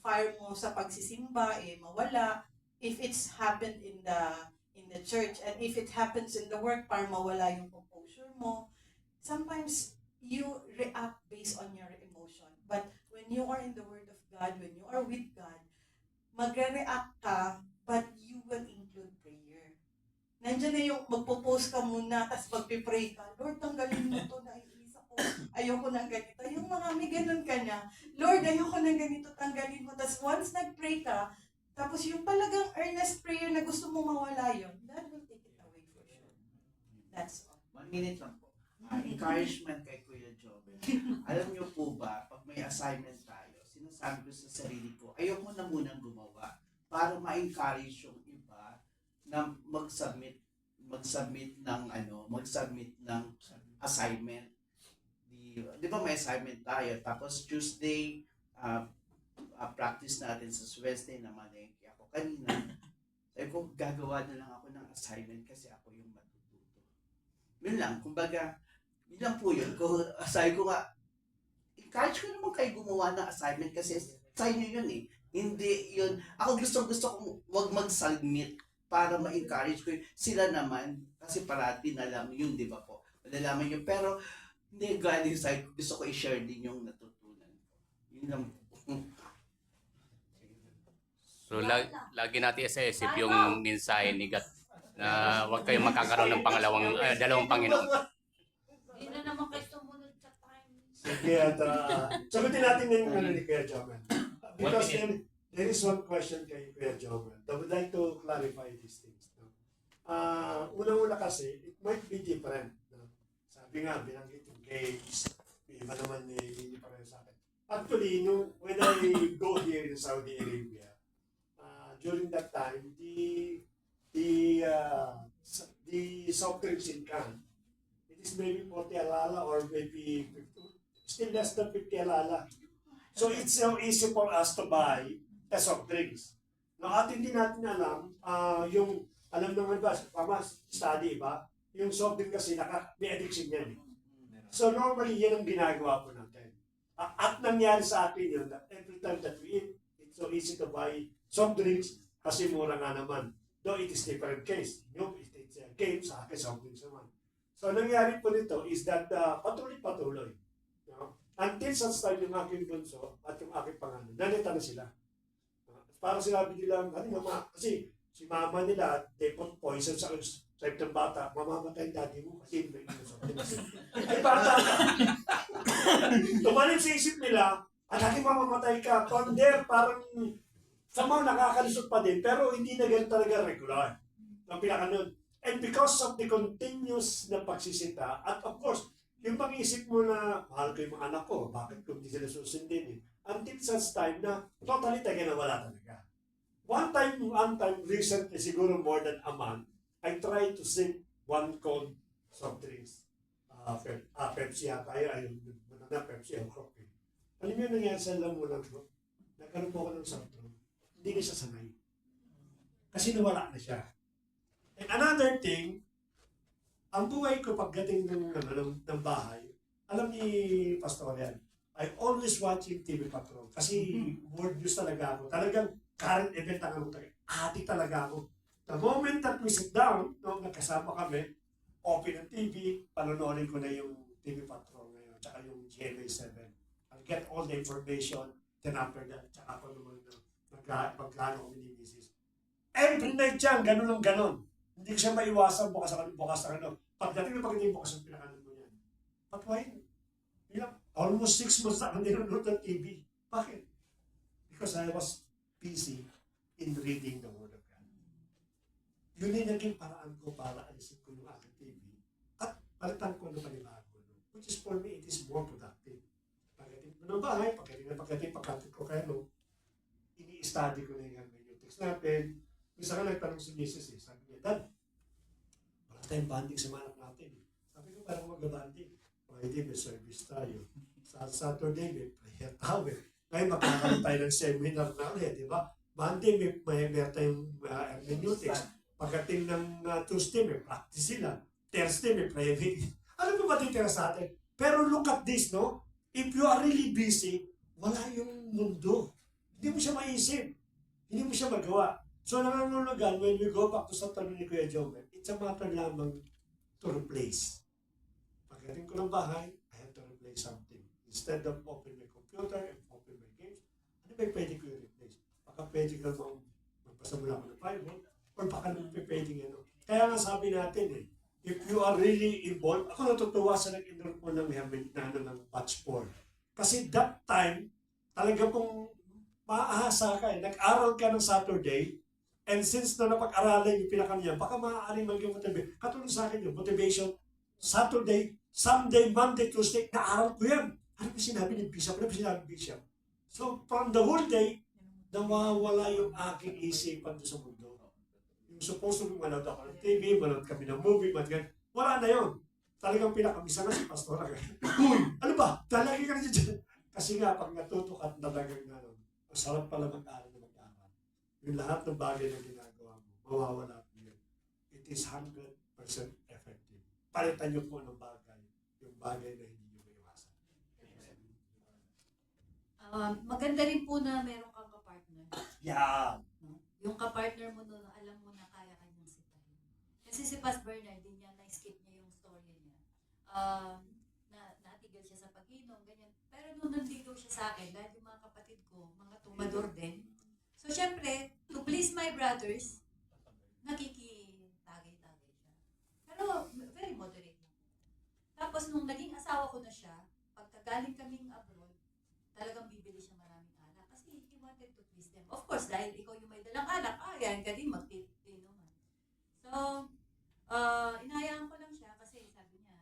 E: fire mo sa pagsisimba mawala. If it's happened in the church and if it happens in the work, para mawala yung composure mo. Sometimes you react based on your emotion. But when you are in the Word of God, when you are with God, magre-react ka, but you will include prayer. Nandiyan na yung magpo-post ka muna, tapos magpipray ka, Lord, tanggalin mo to, naiinis ako, ayoko ng ganito. Yung mga may ganun ka na, Lord, ayoko ng ganito, tanggalin mo. Tapos once nag-pray ka, tapos yung talagang earnest prayer na gusto mo mawala yun, that will take it away for sure. That's all.
F: 1 minute lang po. Encouragement kay Kuya Joven. Alam niyo po ba, pag may assignment tayo, sinasabi ko sa sarili ko, ayoko na munang gumawa para ma-encourage yung iba na mag-submit ng assignment. Di ba may assignment tayo, tapos Tuesday, practice natin sa Wednesday na malengke ako. Kanina, sabi ko, gagawa na lang ako ng assignment kasi ako yung matututo. Yun lang, kumbaga, yun lang po yun. Sabi ko nga, encourage ko naman kayo gumawa ng assignment kasi sa inyo yun Hindi yun. Ako gusto ko wag mag-submit para ma-encourage ko yun. Sila naman, kasi parati na lang yun, di ba po? Malalaman yun. Pero, hindi, galing sa gusto ko i-share din yung natutunan ko. Yun lang po.
H: So, lagi natin isa-isip yung mensahe ni God na huwag kayong magkakaroon ng dalawang Panginoon.
I: Hindi na naman kayo sumunod sa time.
B: Sige, at sagutin natin yung ano ni Kuya Jomel. Because there is one question kay Kuya Jomel. I would like to clarify these things. No? Una-una kasi, it might be different. No? Sabi nga, binanggit yung games, may iba naman hindi pa rin sa akin. Actually, when I go here in Saudi Arabia, during that time, the soft drinks in can, it is maybe 40 alala or maybe 50, still less than 50 alala. So it's so easy for us to buy the soft drinks. Now, at hindi natin alam, alam naman ba, study ba, yung soft drink kasi may addiction yan. So normally, yan ang ginagawa po natin. At nangyari sa atin yun, that every time that we eat, it's so easy to buy soft drinks kasi mura nga naman. Though it is different case. It's a game, sa akin soft drinks naman. So nangyari po nito is that patuloy-patuloy. Until such time yung aking bunso at yung aking pangalan, nalita na sila. Parang sinabi nila, kasi si mama nila, they put poison sa ng bata, mamamatay daddy mo kasi may soft drinks. Ay bata ka. Tumalim sa isip nila, at aking mamamatay ka. Ponder, parang somehow nakakalusot pa din, pero hindi na ganun talaga regular. Ang pinaka nun. And because of the continuous na pagsisita, at of course, yung pag-iisip mo na, mahal ko yung mga anak ko, bakit kung hindi sila susundin eh? Until such time na totally tayo na wala talaga. One time, recently, siguro more than a month, I tried to sip one cold soft drinks. Pepsi yata yun, Pepsi o coffee. Alam mo yung nangyari sa lamunan ko? Nagkaroon po ako ng soft drink. Hindi na siya sanay. Kasi nawala na siya. And another thing, ang buhay ko pagdating ng bahay, alam ni Pastor yan, I always watching TV Patrol. Kasi world news talaga ako. Talagang current event ang ako talaga. Ati talaga ako. The moment that we sit down, nagkasama kami, open ng TV, panonoodin ko na yung TV Patrol ngayon, tsaka yung GMA7. I'll get all the information, then after that, tsaka ako naman magplano kami ni Mrs. Every night yan, ganun ang ganun. Hindi ko siya maiwasan bukas sa ano. Pagdating bukas ang pinakanan mo yan. But why? Almost 6 months na hindi nanonood ng TV. Bakit? Because I was busy in reading the Word of God. Yun yung naging paraan ko para alisin ko yung aking TV at palitan ko ng panibago. Which is for me, it is more productive. Pagdating mo ng bahay, pagdating ko kayo, ini-study ko na yung hermeneutics natin. Minsan ka nagtanong si Mrs. Sabi niya, Dad, wala tayong banding sa mga anak natin. Sabi ko, parang mag-banding. Friday may service tayo. Sa Saturday may prayer tower. Ngayon magkakaroon tayo ng seminar na ulit, di ba? Monday may tayong hermeneutics. Pagdating ng Tuesday may practice sila. Thursday may prayer meeting. Ano ba matitira sa atin? Pero look at this, no? If you are really busy, wala yung mundo. Hindi mo siya maisip. Hindi mo siya magawa. So nangangulugan, when we go back to sa tanong ni Kuya Jomel, it's a matter lamang to replace. Pagdating ko ng bahay, I have to replace something. Instead of open my computer and open my games, ano ba pwede ko i-replace? Baka pwede ka magpasamula ko ng Bible, or baka naman pwede ano. Kaya nga sabi natin if you are really involved, ako natutuwa sa nag-enroll po ng ng batch 4. Kasi that time, talaga pong maaasa ka nag-aral ka ng Saturday, and since na napag-aralan yung pinakanya, baka maaaring maging motivation. Katulad sa akin yung motivation, Saturday, Sunday, Monday, Tuesday, naaral ko yan. Ano ba sinabi ni Bishop? Ano ba sinabi ni Bishop? So, from the whole day, nawawala yung aking isipan sa mundo. Yung supposed to be manood ako ng TV, manood kami ng movie, wala na yun. Talagang pinakamisa na si Pastor. Uy, ano ba? Talagi ka na dyan. Kasi nga, pag natuto ka talagang gano'n, masarap pala mag-aral na mag-aral. Yung lahat ng bagay na ginagawa mo, mawawala po yun. It is 100% effective. Palitan niyo po ng bagay, yung bagay na hindi niyo maiwasan.
I: Maganda rin po na meron kang kapartner.
B: Yeah.
I: Yung kapartner mo nun, alam mo na kaya kanyang sitahin. Kasi si Pas Bernard, din niya, na-skip niya yung story niya. Natigil siya sa pag-inom, ganyan. Pero nung nandito siya sa akin, dahil yung mga kapatid ko, mga tumador din. So, syempre, to please my brothers, nakikitagay Tapos nung naging asawa ko na siya, pagkagaling kaming abroad, talagang bibili siya maraming alak. Kasi he wanted to please them. Of course, dahil ikaw yung may dalang alak, yan ka din magtinuman. So, inayaan ko lang siya kasi sabi niya,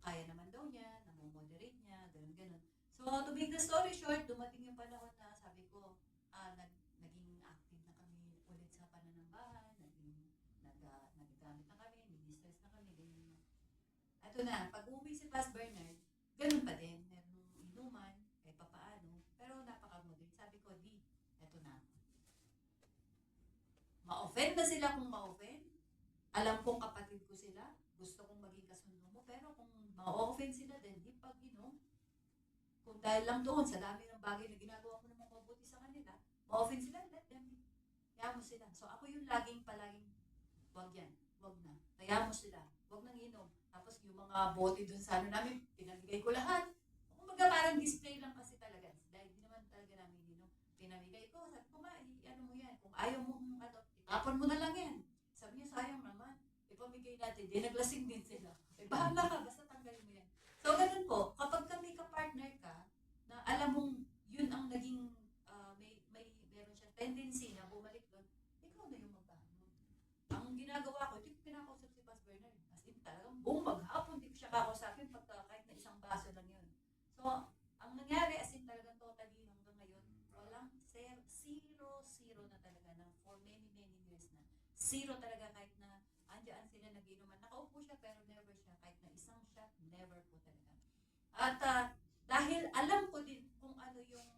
I: kaya naman daw niya, namomoderate niya, ganun-ganun. So, to make the story short, dumating yung panahon na sabi ko, naging active na kami ulit sa pananambahan, nagagamit na kami, ministers na kami, ganyan. Ito na, pag uwi si Pas Bernard, ganun pa din, meron inuman, kahit papaano, pero napaka-moderate. Sabi ko, eto na. Ma-offend na sila kung ma-offend. Alam kong kapatid ko sila, gusto kong maging kasundo mo, pero kung ma-offend sila din, kung dahil lang doon sa dami ng bagay na ginagawa ko namang mabuti sa kanila, ma-offend sila, let them be. Kaya mo sila. So ako yung palaging, wag yan, wag na. Kaya mo sila, wag nang inom. Tapos yung mga bote doon sa namin, pinamigay ko lahat. Kumbaga parang display lang kasi talaga. Dahil di naman talaga namin inom. Pinamigay ko, sabi ko ano mo yan. Kung ayaw mo itapon mo na lang yan. Sabi niya, sayang naman. Ipamigay natin, di naglasing din sila. Bahala ka, basta tanggalin mo yan. So, ganun po, kapag kami ka-partner ka, na alam mong yun ang naging, meron siyang tendency na bumalik doon, ikaw na yung magbago. Ang ginagawa ko, hindi ko pinakausap si Pas Bernard. As in, talagang buong maghapon, hindi ko siya kakausapin pagka kahit na isang baso lang yun. So, ang nangyari, as in talagang totally hanggang ngayon, walang zero na talaga na for many years na. Zero talaga kahit na andyan sila naginuman. Nakaupo siya pero never siya. Kahit na isang shot, never po talaga. At dahil alam ko din kung ano yung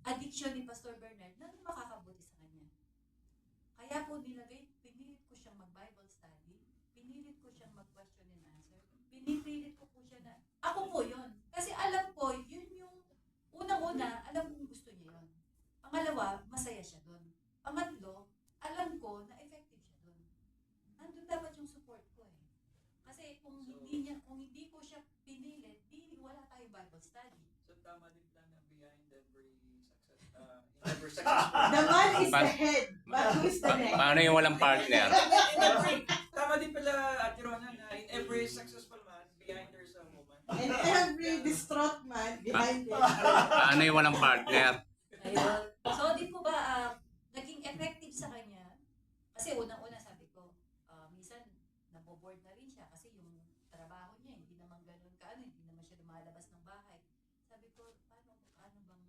I: addiction ni Pastor Bernard na makakabuti sa kanya. Kaya po pinilit ko siyang mag-Bible study, pinilit ko siyang mag-question and answer, pinipilit ko po siya na, ako po yun. Kasi alam ko, yun yung, unang-una, alam kong gusto niya yun. Pangalawa, masaya siya doon. Pangatlo, alam ko na effective siya doon. Nandun dapat yung support ko eh. Kasi kung hindi ko siya pinilit, wala tayong Bible study.
J: So tama din lang na behind every success.
E: The man is the head, but who is the neck?
H: Paano yung walang partner?
J: Tama din pala, Ate Rona, na in every successful man, behind there's a woman.
E: And every distraught man behind it.
H: Paano yung walang partner?
I: Ayun. So, di po ba, naging effective sa kanya? Kasi unang-una sabi ko, minsan, naboboard na rin siya kasi yung trabaho niya, hindi naman ganun hindi naman siya lumalabas ng bahay. Sabi ko, paano bang,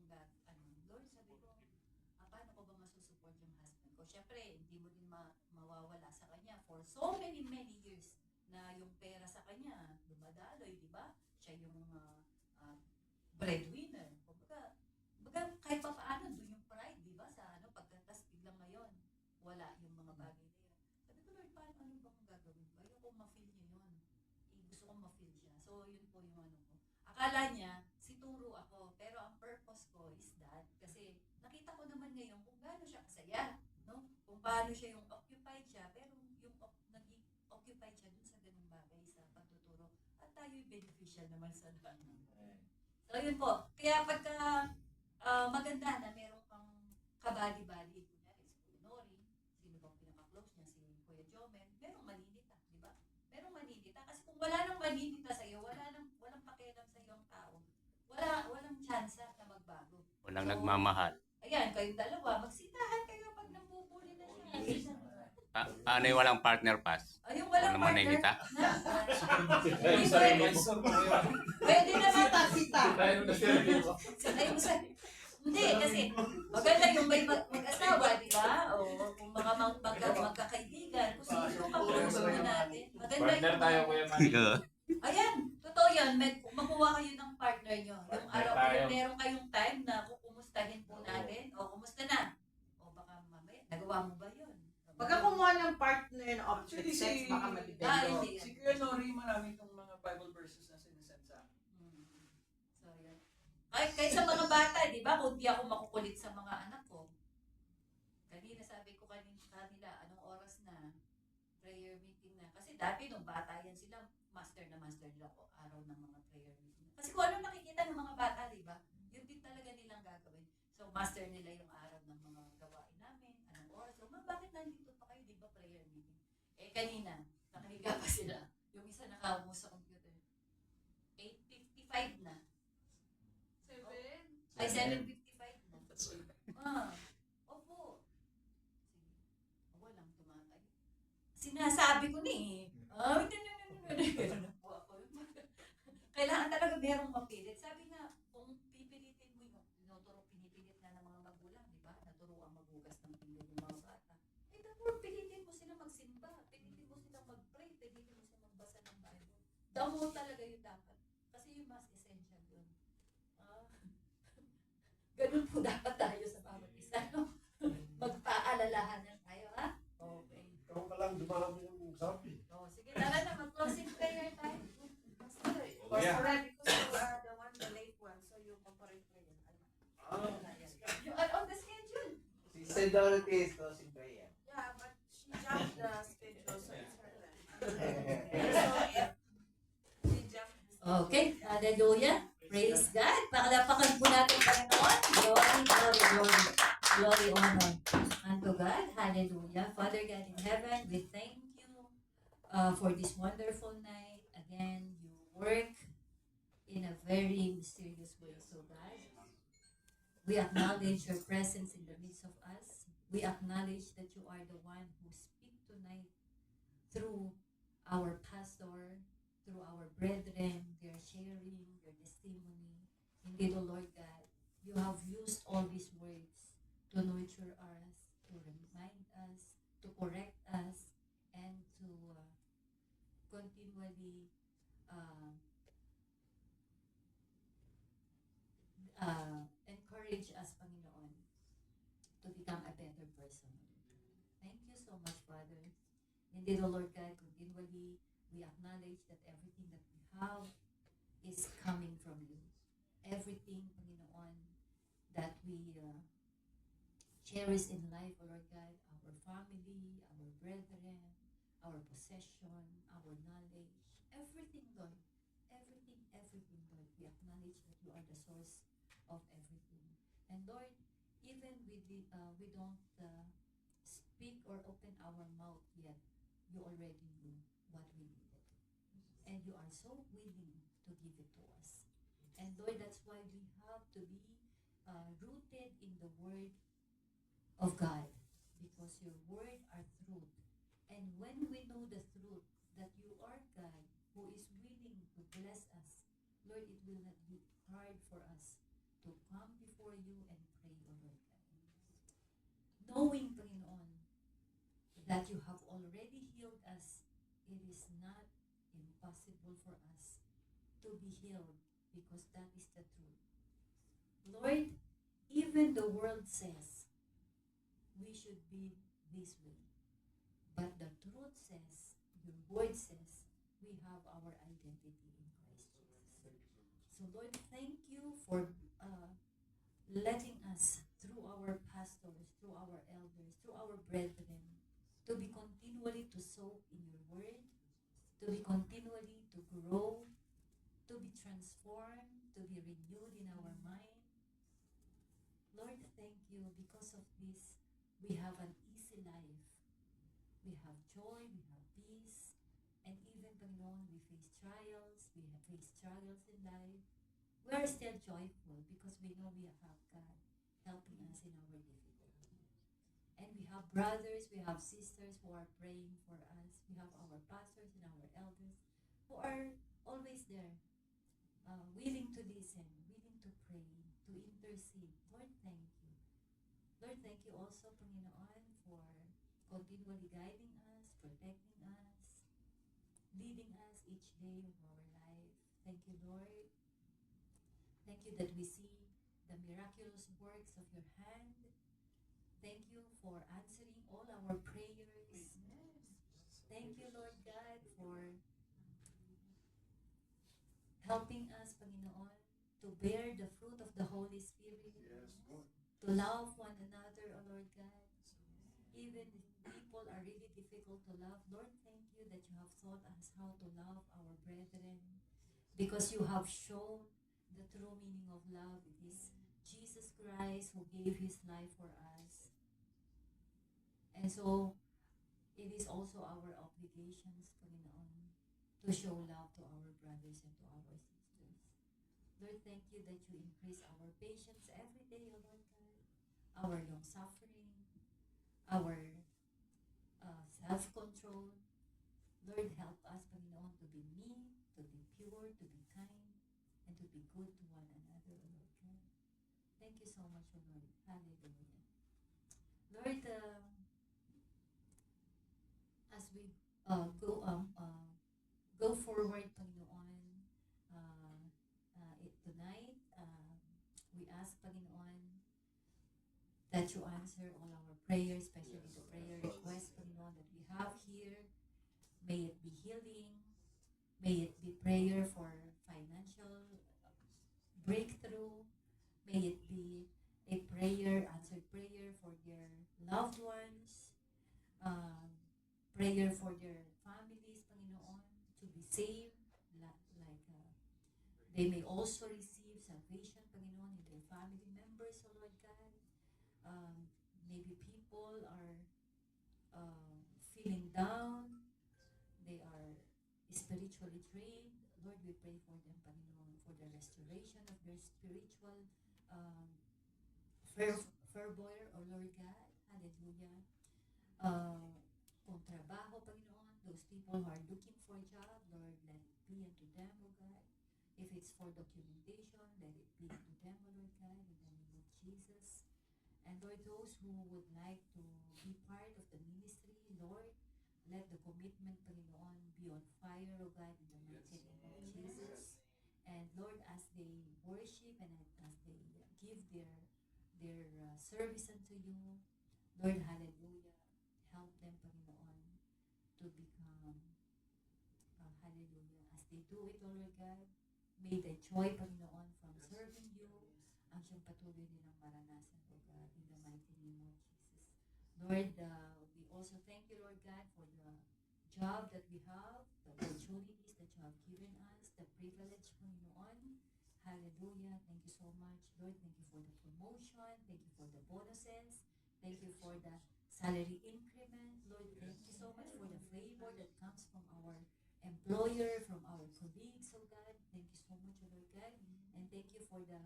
I: Lord, sabi ko, paano ko ba masusupport yung husband ko? Siyempre, hindi mo din mawawala sa kanya for so many years na yung pera sa kanya, dumadaloy, di ba? Siya yung breadwinner. Kumbaga, kahit pa paano, doon yung pride, di ba? Sa pagkatas biglang ngayon, wala yung mga bagay na yun. Sabi ko, Lord, ano bang gagawin ko? Ayoko ma-feel niya yun. Gusto kong ma-feel siya. So, yun po yung ko. Akala niya, situro ako. Pero ang purpose ko is that, kasi nakita ko naman ngayon kung gaano siya kasaya. No? Kung paano siya yung occupied siya, pero yung naging occupied siya dun sa ganung bagay sa pagtuturo. At tayo'y beneficial naman sa lahat. So, yun po. Kaya pagka maganda na meron kang kabali-bali, kunyari si Kuya Nori, sino bang pinaka-close niya, si Kuya Jomen, merong maninita, di ba? Merong maninita. Kasi kung wala nang maninita sa'yo, walang pakialam sa'yo ang tao, walang tsansa na magbago.
H: Walang
I: So,
H: nagmamahal.
I: Ayan, kayong dalawa, magsitahan kayo pag nambubuli na siya.
H: Paano yung walang partner, Pas?
I: Yung walang
H: Walang maninita?
I: Pwede naman.
E: Sita.
I: Sanay mo sa... Hindi, kasi maganda yung may mag-asawa, di ba? O kung mga magkakaibigan, kung sino ka puso natin. Maganda yung... Ayan, totoo yan. Makuha kayo ng partner nyo. Yung araw kung meron kayong time na kukumustahin po natin. O, kumusta na? O baka mamaya, nagawa mo ba yun?
E: Pagka kumuha ng partner na opposite sex, baka madibendo.
I: hindi.
J: Si Kuya Nori, marami itong mga Bible verses na sinisend sa akin.
I: So, yun. Kahit sa mga bata, di ba? Kung di ako makukulit sa mga anak ko. Kanina sabi ko kanila, anong oras na? Prayer meeting na. Kasi dati nung bata yan sila, master nila ko araw ng mga prayer meeting. Kasi kung ano nakikita ng mga bata, di ba? Yun din talaga nilang gagawin. So, master nila yung araw ng mga gawain namin, anong oras. So, bakit nandito pa kayo, di ba, prayer meeting? Eh, kanina, nakahiga pa sila. Yung isa nakaupo sa computer. Ay, 7:55 na. Opo. Sige. Walang tumatay. Sinasabi ko na eh. Ganun na po ako. Kailangan talaga merong mapilit. Sabi nga, kung pipilitin mo yung pinipilit na ng mga magulang, di ba? Naturuan maghugas ng pinggan yung mga bata. Eh, therefore, pilitin mo sila magsimba. Pilitin mo sila mag-pray. Pilitin mo sila magbasa ng Bible. Damo talaga yung dapat. Kasi yung mas essential yun. Ganun po dapat tayo sa bawat isa. No? Magpaalalahanan tayo, ha? Okay.
B: Ikaw pa lang dumami ng sabi.
I: Sige, tara na. Mag-closing prayer tayo.
G: Pastor,
C: Oh, yeah.
G: because you are the one, the late one, so you corporate prayer.
I: You are on the schedule.
F: Si Sister Dorothy is closing prayer.
G: Yeah, but she jumped the schedule, so it's her turn. So if she jumped the schedule.
I: Okay, hallelujah. Praise God. Pakalapakan po natin Panginoon. Glory, glory, glory. Glory, honor unto God. Hallelujah. Father God in heaven, we thank you for this wonderful night. Again, you work in a very mysterious way. So God, we acknowledge your presence in the midst of us. We acknowledge that you are the one who speak tonight through our pastor, through our brethren, their sharing, their testimony. Indeed, O Lord God, you have used all these words to nurture us, to remind us, to correct us, and to continually encourage us, Panginoon, to become a better person. Thank you so much, Father. Indeed, O Lord God, continually we acknowledge that everything that we have is coming from you. Everything, Panginoon, that we cherish in life, O Lord God, our family, our brethren, our possession, our knowledge, everything, Lord, everything, Lord, we acknowledge that you are the source of everything. And Lord, even we don't speak or open our mouth yet, you already knew what we needed. And you are so willing to give it to us. And Lord, that's why we have to be rooted in the Word of God, because your word are truth. And when we know the truth, that you are God who is willing to bless us, Lord, it will not be hard for us to come before you and pray, O Lord God. Knowing, Panginoon, that you have already healed us, it is not impossible for us to be healed, because that is the truth. Lord, even the world says we should be this way, but the truth says, your word says, we have our identity in Christ Jesus. So Lord, thank you for letting us, through our pastors, through our elders, through our brethren, to be continually to soak in your word, to be continually to grow, to be transformed, to be renewed in our mind. Lord, thank you. Because of this, we have an easy life. We have joy, we have peace, and even, Panginoon, we face trials, we have faced struggles in life. We are still joyful because we know we have God helping us in our difficulty. And we have brothers, we have sisters who are praying for us. We have our pastors and our elders who are always there, willing to listen, willing to pray, to intercede. Lord, thank you. Lord, thank you also, Panginoon, for continually guiding us, protecting us, leading us each day of our life. Thank you, Lord. Thank you that we see the miraculous works of your hand. Thank you for answering all our prayers. Thank you, Lord God, for helping us, Panginoon, to bear the fruit of the Holy Spirit, to love one another, O Lord God. Even if people are really difficult to love, Lord, thank you that you have taught us how to love our brethren, because you have shown the true meaning of love. It is Jesus Christ who gave his life for us. And so, it is also our obligations, Panginoon, to show love to our brothers and to our sisters.
L: Lord, thank you that you increase our patience every day, O Lord God, our long suffering, our self-control. Lord, help us, Panginoon, to be meek, to be pure, to be kind, and to be good to one another, O Lord God. Thank you so much, O Lord. Hallelujah. Lord, as we go forward, Panginoon, tonight, we ask, Panginoon, that you answer all our prayers, especially the prayer requests, Panginoon, that we have here. May it be healing. May it be prayer for financial breakthrough. May it be a prayer, answered prayer for their loved ones. Prayer for their families, Panginoon, to be saved. They may also receive salvation, Panginoon, in their family members, O Lord God. Maybe people are feeling down. They are spiritually drained. Lord, we pray for them, Panginoon, for the restoration of their spiritual fervor, O Lord God. Hallelujah. Kung trabaho, Panginoon, those people who are looking for a job, Lord, let it be unto them, O God. If it's for documentation, let it be unto them, O Lord God, in the name of Jesus. And Lord, those who would like to be part of the ministry, Lord, let the commitment, Panginoon, be on fire, O God, in the mighty name of Jesus. And Lord, as they worship and as they give their service unto you, Lord, hallelujah, help them, Panginoon, to become, hallelujah, as they do it, O Lord God, may the joy, Panginoon, from serving you, ang siyang patuloy nilang maranasan, O God, in the mighty name of Jesus. Lord, we also thank you, Lord God, for the job that we have, the opportunities that you have given us, the privilege, Panginoon. Hallelujah. Thank you so much, Lord. Thank you for the promotion. Thank you for the bonuses. Thank you for the salary increment. Lord, thank you so much for the favor that comes from our employer, from our colleagues, oh God. Thank you so much, oh Lord God. And thank you for the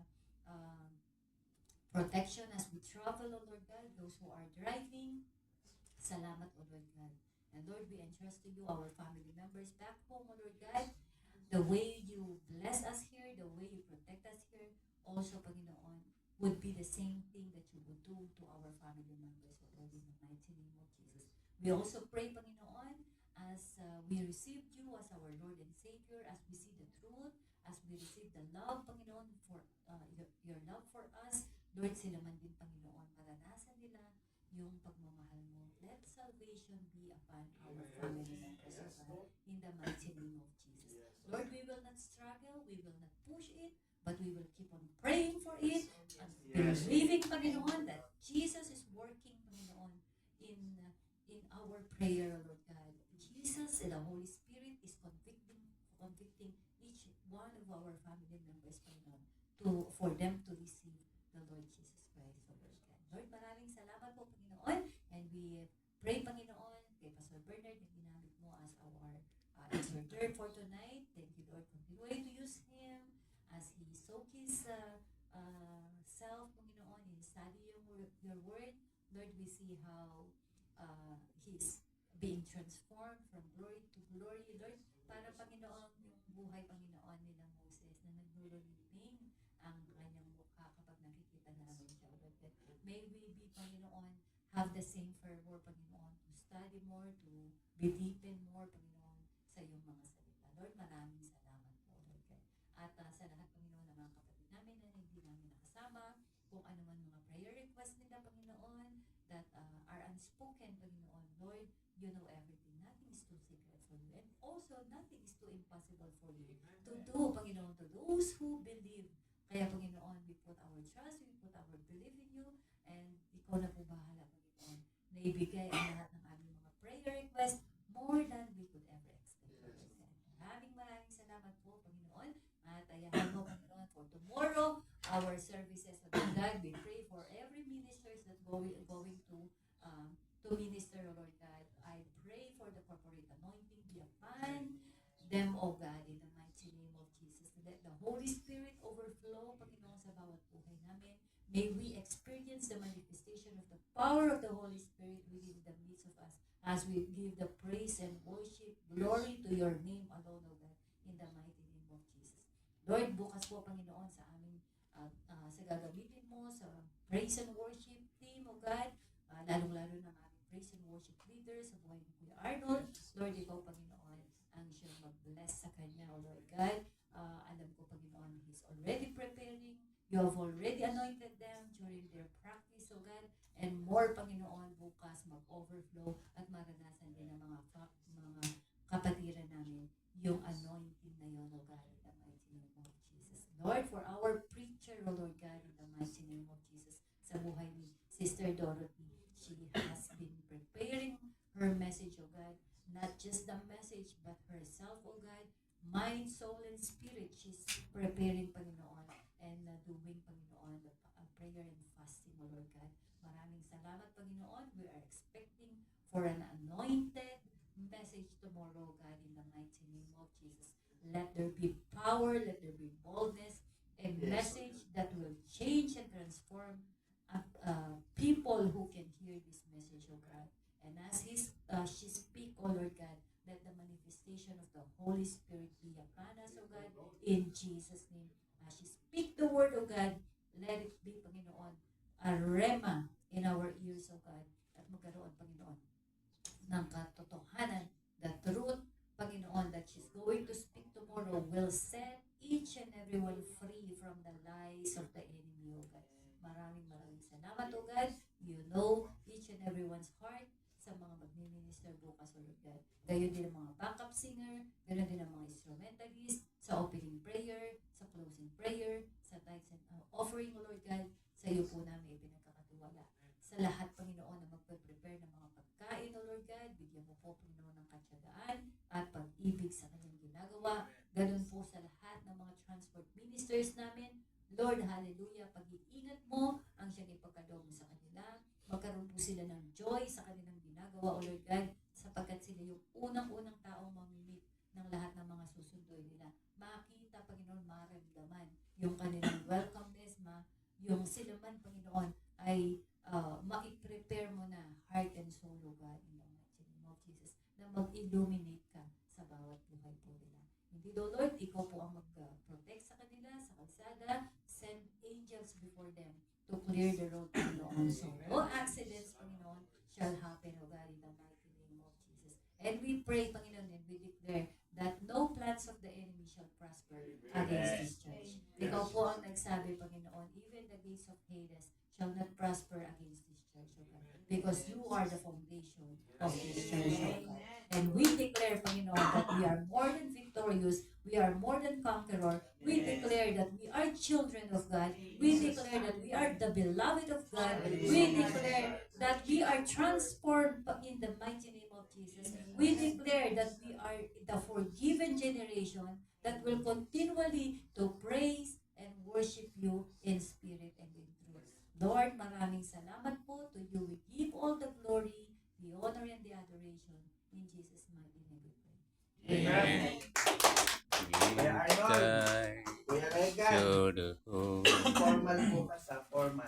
L: protection as we travel, oh Lord God. Those who are driving, salamat, oh Lord God. And Lord, we entrust to you our family members back home, oh Lord God. The way you bless us here, the way you protect us here, also, Panginoon, would be the same thing that you would do to our family members, oh Lord, in the mighty name of Jesus. We also pray, Panginoon, as we receive you as our Lord and Savior, as we see the truth, as we receive the love, Panginoon, for your love for us, Lord, sila man din, Panginoon, maranasan nila yung pagmamahal mo. Let salvation be upon our family members, oh God, in the mighty name of Jesus. Lord, we will not struggle, we will not push it, but we will keep on praying for it and believing, Panginoon, that Jesus is working, Panginoon, in our prayer, Lord God. Jesus and the Holy Spirit is convicting each one of our family members, Panginoon, for them to receive the Lord Jesus Christ, oh Lord God. Lord, maraming salamat po, Panginoon, and we pray, Panginoon, kay Pastor Bernard na ginamit mo as our exhorter for tonight. Thank you, Lord. Continue to use him as he soak his self, Panginoon, in studying your word. Lord, we see how he's being transformed from glory to glory. Lord, para, Panginoon, yung buhay, Panginoon, nila Moses na naglulunibing ang kanyang mukha kapag nakikita namin siya. Lord, may we be, Panginoon, have the same fervor, Panginoon, to study more, to be deepen more, Panginoon, sa iyong mga salita. Lord, maraming salamat po, Lord God. At sa lahat, Panginoon, ng mga kapatid namin na hindi namin nakasama, kung ano man mga prayer request nila, Panginoon, that are unspoken, Panginoon, Lord, you know everything. Nothing is too secret for you. And also, nothing is too impossible for you to do, Panginoon, to those who believe. Kaya, Panginoon, we put our trust, we put our belief in you, and ikaw na po bahala, Panginoon, na ibigay ang lahat ng aming mga prayer request more than we could ever expect. Maraming salamat po, Panginoon. At ayahan mo, Panginoon, for tomorrow, our services of God. We pray for every ministers that going to minister, Lord God. I pray for the corporate anointing be upon them, oh God, in the mighty name of Jesus. Let the Holy Spirit overflow as we give the praise and worship, glory to your name alone, O God, in the mighty name of Jesus. Lord, bukas po, Panginoon, sa aming sa gagamitin mo, sa praise and worship team, O God, lalong-lalo ng aming praise and worship leader sa buhay ni Kuya Arnold. Lord, ikaw, Panginoon, ang siyang mag-bless sa kanya, O Lord God. Alam ko, Panginoon, He's already preparing. You have already anointed them during their practice, O God. And more, Panginoon, bukas mag-overflow at maranasan din ng mga kapatiran namin yung anointing na yun, O God, in the mighty name of Jesus. Lord, for our preacher, O Lord God, in the mighty name of Jesus, sa buhay ni Sister Dorothy, she has been preparing her message, O God. Not just the message, but herself, O God. Mind, soul, and spirit, she's preparing, Panginoon, and doing, Panginoon, the prayer and fasting, O Lord God. Maraming salamat, Panginoon. We are expecting for an anointed message tomorrow, God, in the mighty name of Jesus. Let there be power, let there be boldness, a message that will change and transform people who can hear this message, O God. And as she speak, O Lord God, let the manifestation of the Holy Spirit be upon us, O God, in Jesus' name. As she speak the word, O God, let it be, Panginoon, a rema in our ears, O God, at magkaroon, Panginoon, ng katotohanan, the truth, Panginoon, that she's going to speak tomorrow will set each and everyone free from the lies of the enemy, O God. Maraming salamat, O God. You know each and everyone's heart sa mga magmi-minister bukas, O Lord God. Gayon din ang mga backup singer, gayon din ang mga instrumentalist, sa opening prayer, sa closing prayer, sa tithes and offering, O Lord God. Sa iyo po namin ipinagkakatiwala. Sa lahat, Panginoon, na magpe-prepare ng mga pagkain, O Lord God, bigyan mo po, Panginoon, ng katyagaan at pag-ibig sa kanyang ginagawa. Ganun po sa lahat ng mga transport ministers namin. Lord, hallelujah, pag-iingat mo ang siyang ipagkaloob sa kanila. Magkaroon po sila ng joy sa kanilang ginagawa, O Lord God, sapagkat sila yung unang-unang taong mamimit ng lahat ng mga susunduin nila. Makita, Panginoon, maramdaman yung kanilang welcomeness, yung sila man, Panginoon, ay ma-prepare mo na heart and soul, O God, in the mighty name of Jesus, na mag-illuminate ka sa bawat buhay po nila. Hindi do, Lord, ikaw po ang mag-protect sa kanila, sa kalsada, send angels before them to clear the road, Panginoon. So, no accidents, Panginoon, shall happen, O God, in the mighty name of Jesus. And we pray, Panginoon, and we declare that no plans of the enemy shall prosper against this church. Ikaw po ang nagsabi, Panginoon, even the gates of Hades shall not prosper against this church, O God, because you are the foundation of this church, O God. And we declare, Panginoon, that we are more than victorious, we are more than conqueror. We declare that we are children of God. We declare that we are the beloved of God. We declare that we are transformed in the mighty name of Jesus. We declare that we are the forgiven generation that will continually to praise and worship you in spirit and in truth. Lord, maraming salamat po. To you we give all the glory, the honor, and the adoration. In Jesus' mighty name we pray.
F: Amen. Kuya Arnold, Kuya Regan, formal po ka sa formal.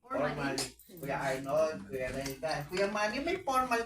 F: Formal. Kuya Arnold, Kuya Regan. Kuya Manny, may formal